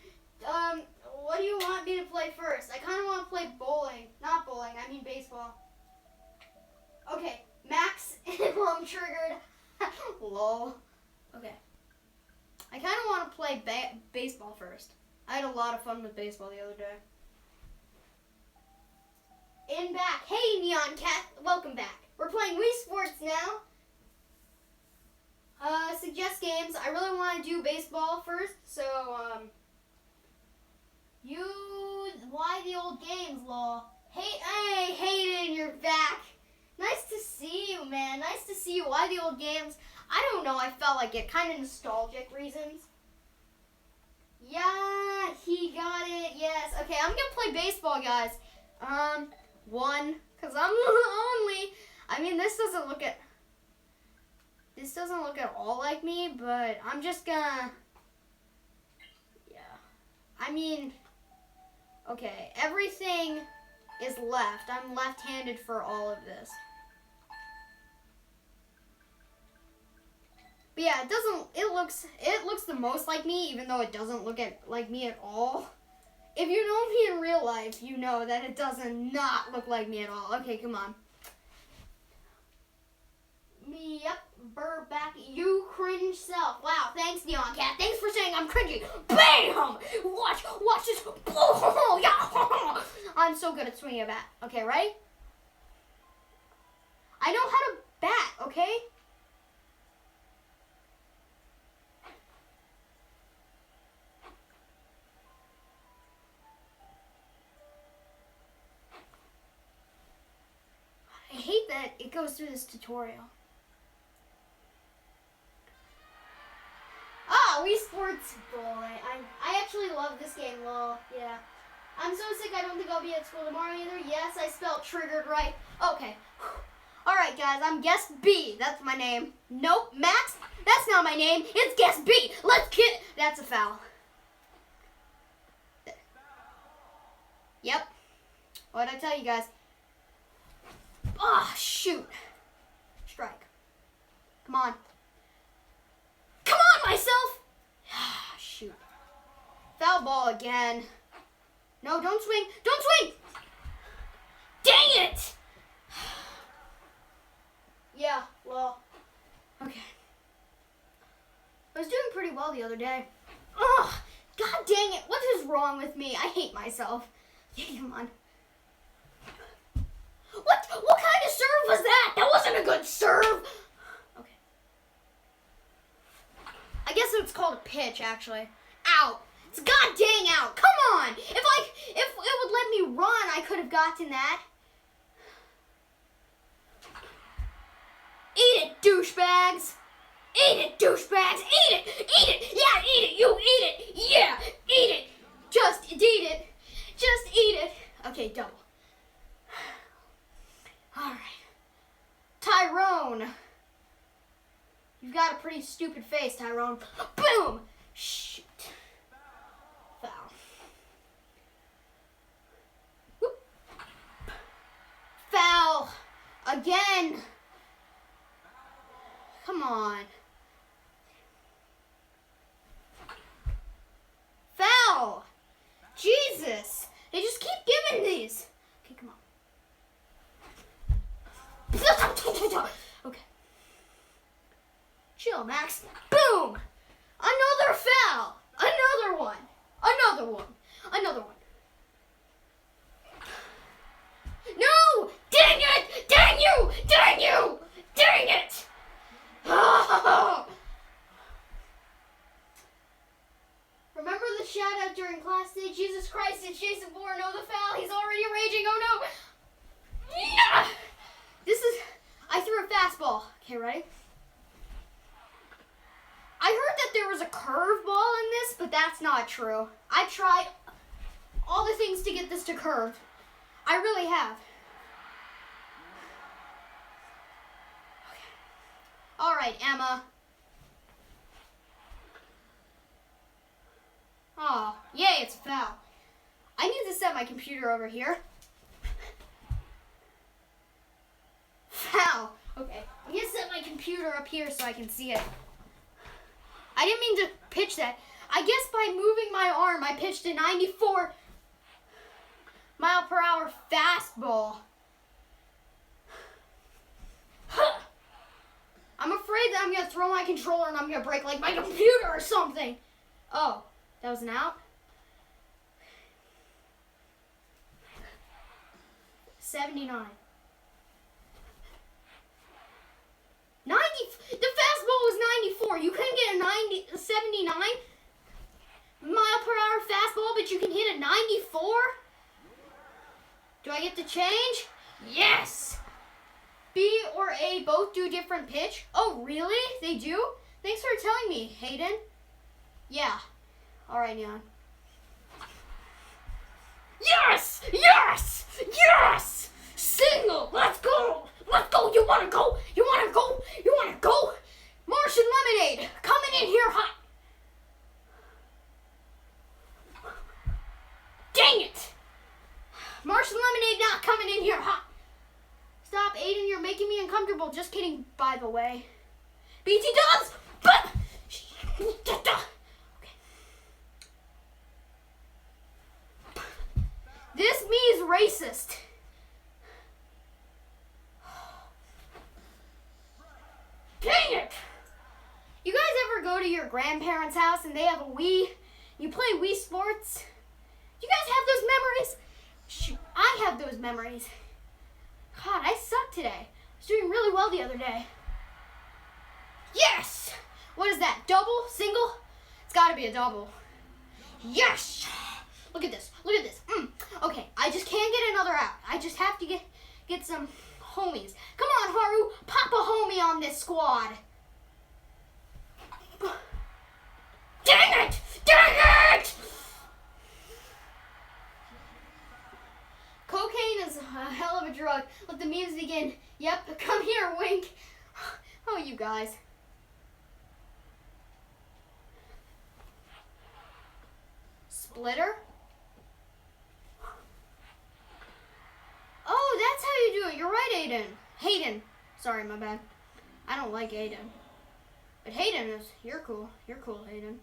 What do you want me to play first? I kind of want to play bowling. Not bowling, I mean baseball. Okay, Max, well, I'm triggered. Lol. Okay. I kind of want to play baseball first. I had a lot of fun with baseball the other day. In back. Hey, Neon Cat, welcome back. We're playing Wii Sports now. Suggest games. I really want to do baseball first, so, why the old games, lol? Hey, Hayden, you're back. Nice to see you, man. Nice to see you. Why the old games? I don't know. I felt like it. Kind of nostalgic reasons. Yeah, he got it. Yes. Okay, I'm gonna play baseball, guys. One, cause I'm only. I mean, this doesn't look at all like me, but I'm just gonna. Yeah. I mean. Okay, everything is left. I'm left-handed for all of this. But yeah, it looks the most like me, even though it doesn't look like me at all. If you know me in real life, you know that it doesn't not look like me at all. Okay, come on. Yep, burr back, you cringe self. Wow, thanks, Neon Cat. Thanks for saying I'm cringy. Bam! Watch this. Oh, yeah. I'm so good at swinging a bat. Okay, ready? I know how to bat, okay? I hate that it goes through this tutorial. Wii Sports, boy. I actually love this game, lol. Yeah. I'm so sick I don't think I'll be at school tomorrow either. Yes, I spelled triggered right. Okay. Alright, guys, I'm Guest B. That's my name. Nope, Max, that's not my name. It's Guest B. Let's get... That's a foul. Yep. What'd I tell you guys? Ah, shoot. Strike. Come on. foul ball again. No, don't swing. Don't swing! Dang it! Yeah, well, okay. I was doing pretty well the other day. Ugh, god dang it. What is wrong with me? I hate myself. Yeah, come on. What kind of serve was that? That wasn't a good serve. Okay. I guess it's called a pitch, actually. Out. It's god dang out. Come on. If it would let me run, I could have gotten that. Eat it, douchebags. Eat it, douchebags. Eat it. Eat it. Yeah, eat it. You eat it. Yeah, eat it. Just eat it. Just eat it. Okay, double. All right. Tyrone. You've got a pretty stupid face, Tyrone. Boom. Shoot. Foul. Whoop. Foul. Again. Come on. Foul. Jesus. They just keep giving these. Okay, come on. Okay. Chill, Max. Boom. Another foul. Another one. Another one. Another one. No! Dang it! Dang you! Dang you! Dang it! Remember the shout out during class today? Jesus Christ, it's Jason Bourne. No, the foul. He's already raging. Oh no. Yeah. I threw a fastball. Okay, ready? I heard that there was a curveball in this, but that's not true. I tried all the things to get this to curve. I really have. Okay. All right, Emma. Oh, yay, it's a foul. I need to set my computer over here. Foul. Okay, I'm gonna set my computer up here so I can see it. I didn't mean to pitch that. I guess by moving my arm, I pitched a 94 mile per hour fastball. I'm afraid that I'm gonna throw my controller and I'm gonna break like my computer or something. Oh, that was an out? 79. 90. The fastball was 94. You couldn't get a 79 mile per hour fastball, but you can hit a 94? Do I get to change? Yes! B or A both do different pitch. Oh, really? They do? Thanks for telling me, Hayden. Yeah. All right, Neon. Yes! Yes! Yes! Single! Let's go! Let's go! You wanna go? You wanna go? You wanna go? Martian Lemonade coming in here hot. Dang it! Martian Lemonade not coming in here hot. Stop, Aiden, you're making me uncomfortable. Just kidding, by the way. BT Dubs! But this me is racist. Dang it! You guys ever go to your grandparents' house and they have a Wii? You play Wii Sports? You guys have those memories? Shoot, I have those memories. God, I suck today. I was doing really well the other day. Yes! What is that? Double? Single? It's got to be a double. Yes! Look at this. Look at this. Okay, I just can't get another out. I just have to get some homies. Come on, Haru. Pop a homie on this squad. Dang it! Dang it! Cocaine is a hell of a drug. Let the memes begin. Yep, come here, Wink. Oh, you guys. Splitter? Oh, that's how you do it. You're right, Aiden. Hayden. Sorry, my bad. I don't like Aiden. But Hayden is, you're cool. You're cool, Hayden.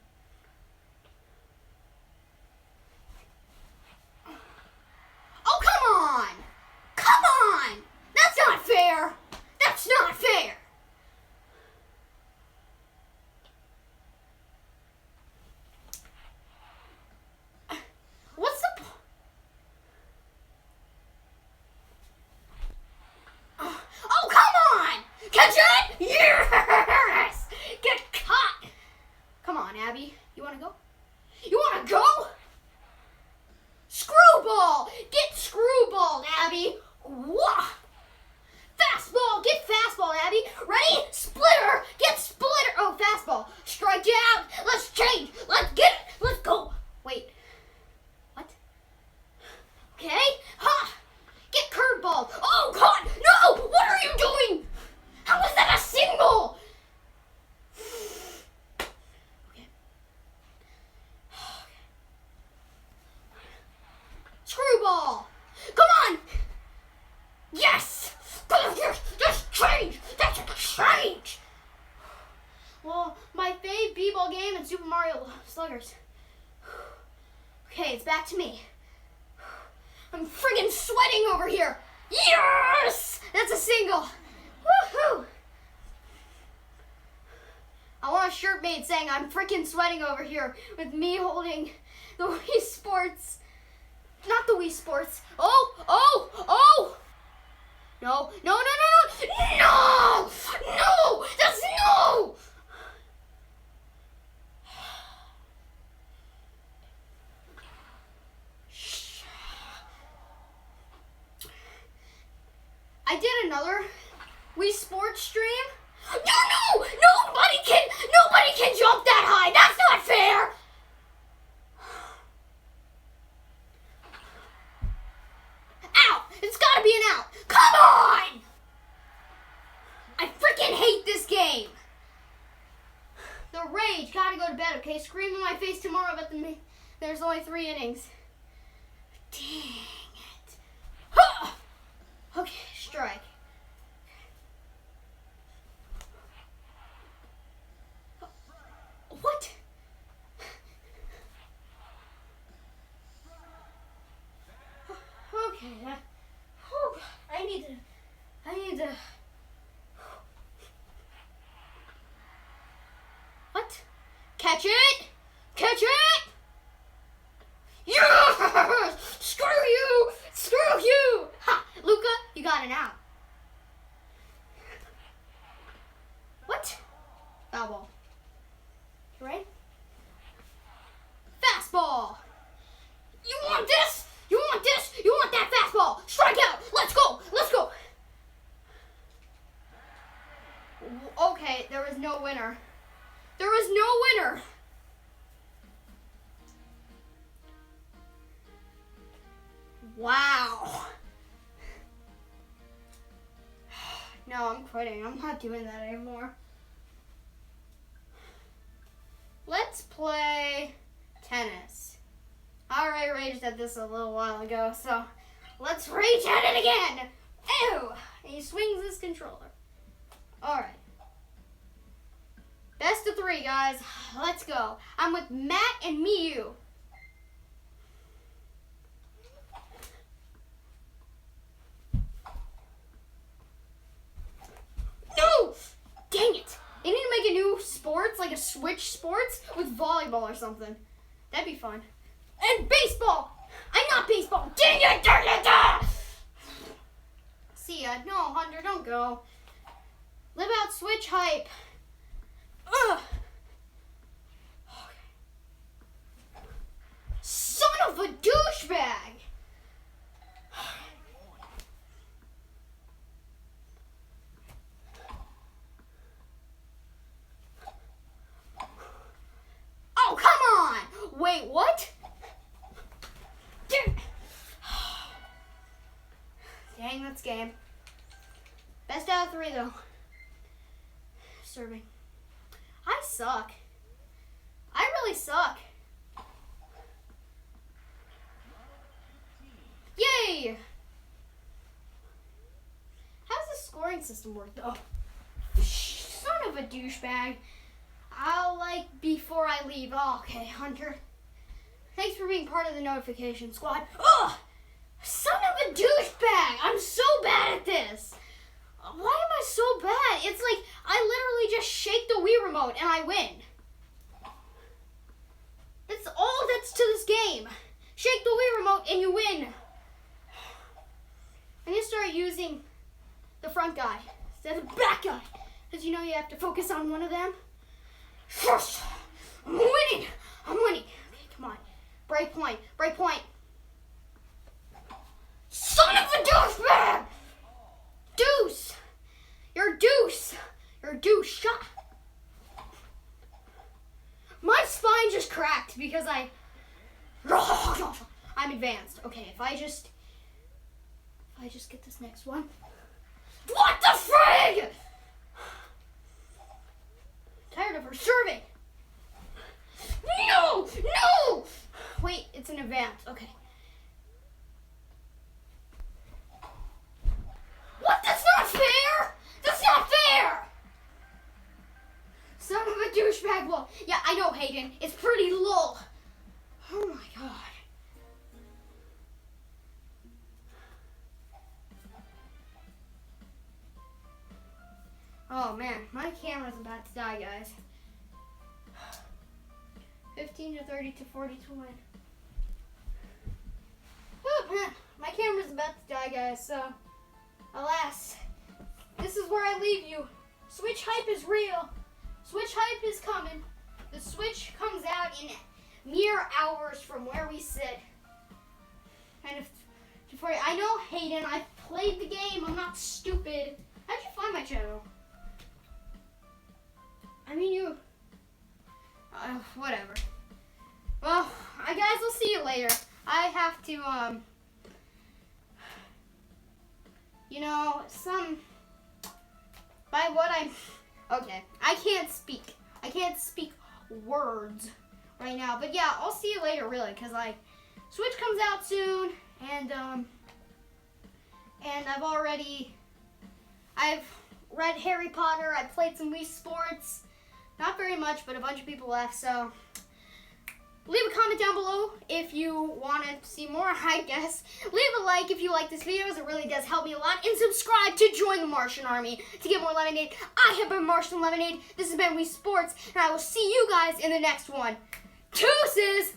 Sonic B-Ball game and Super Mario Sluggers. Okay, it's back to me. I'm friggin' sweating over here. Yes! That's a single. Woohoo! I want a shirt made saying I'm freaking sweating over here with me holding the Wii Sports. Not the Wii Sports. Oh! No. No! That's no! I did another Wii Sports stream. No! Nobody can jump that high. That's not fair. Out! It's gotta be an out. Come on! I freaking hate this game. The rage. Gotta go to bed, okay? Scream in my face tomorrow about there's only 3 innings. Dang it. Huh! Okay, strike. What? Okay. I need to. What? Catch it! Yes! Screw you! Ha! Luca, you got an out. What? Foul ball. You ready? Fastball! You want this? You want that fastball? Strike out! Let's go! Okay, there was no winner. Wow. No, I'm quitting. I'm not doing that anymore. Let's play tennis. I already raged at this a little while ago, so let's rage at it again. Ew! And he swings his controller. Alright. Best of 3, guys. Let's go. I'm with Matt and Miyu. No! Dang it. They need to make a new sports, like a Switch sports with volleyball or something. That'd be fun. And baseball! I'm not baseball! Dang it! See ya. No, Hunter, don't go. Live out Switch hype. Ugh. Son of a douchebag! Oh, come on! Wait, what? Dang, that's game. Best out of 3, though. Serving. I suck. I really suck. Yay! How does the scoring system work, though? Son of a douchebag. I'll before I leave. Oh, okay, Hunter. Thanks for being part of the notification squad. Ugh! Son of a douchebag! I'm so bad at this. Why am I so bad? It's like I literally just shake the Wii remote and I win. That's all that's to this game. Shake the Wii remote and you win. I'm gonna start using the front guy instead of the back guy. Because you know you have to focus on one of them. I'm winning. Okay, come on. Break point. Son of a douchebag! Deuce! You're a deuce! Shut up. My spine just cracked because I'm advanced. Okay, if I just get this next one. What the frig? Tired of her serving. No! Wait, it's an advance. Okay. What? That's not fair! Son of a douchebag! switchback wall. Yeah, I know, Hayden. It's pretty low. Oh my god. Oh man, my camera's about to die, guys. 15 to 30 to 40 to win. Oh man, my camera's about to die, guys, so alas, this is where I leave you. Switch hype is real. Switch hype is coming. The Switch comes out in mere hours from where we sit. And I know, Hayden, I've played the game. I'm not stupid. How'd you find my channel? I mean, you... whatever. Well, I guys will see you later. I have to, by what I'm... Okay, I can't speak. I can't speak words right now. But yeah, I'll see you later, really, because, like, Switch comes out soon, and I've read Harry Potter, I played some Wii Sports. Not very much, but a bunch of people left, so leave a comment down below if you want to see more, I guess. Leave a like if you like this video, as it really does help me a lot. And subscribe to join the Martian Army to get more Lemonade. I have been Martian Lemonade. This has been Wii Sports, and I will see you guys in the next one. Deuces!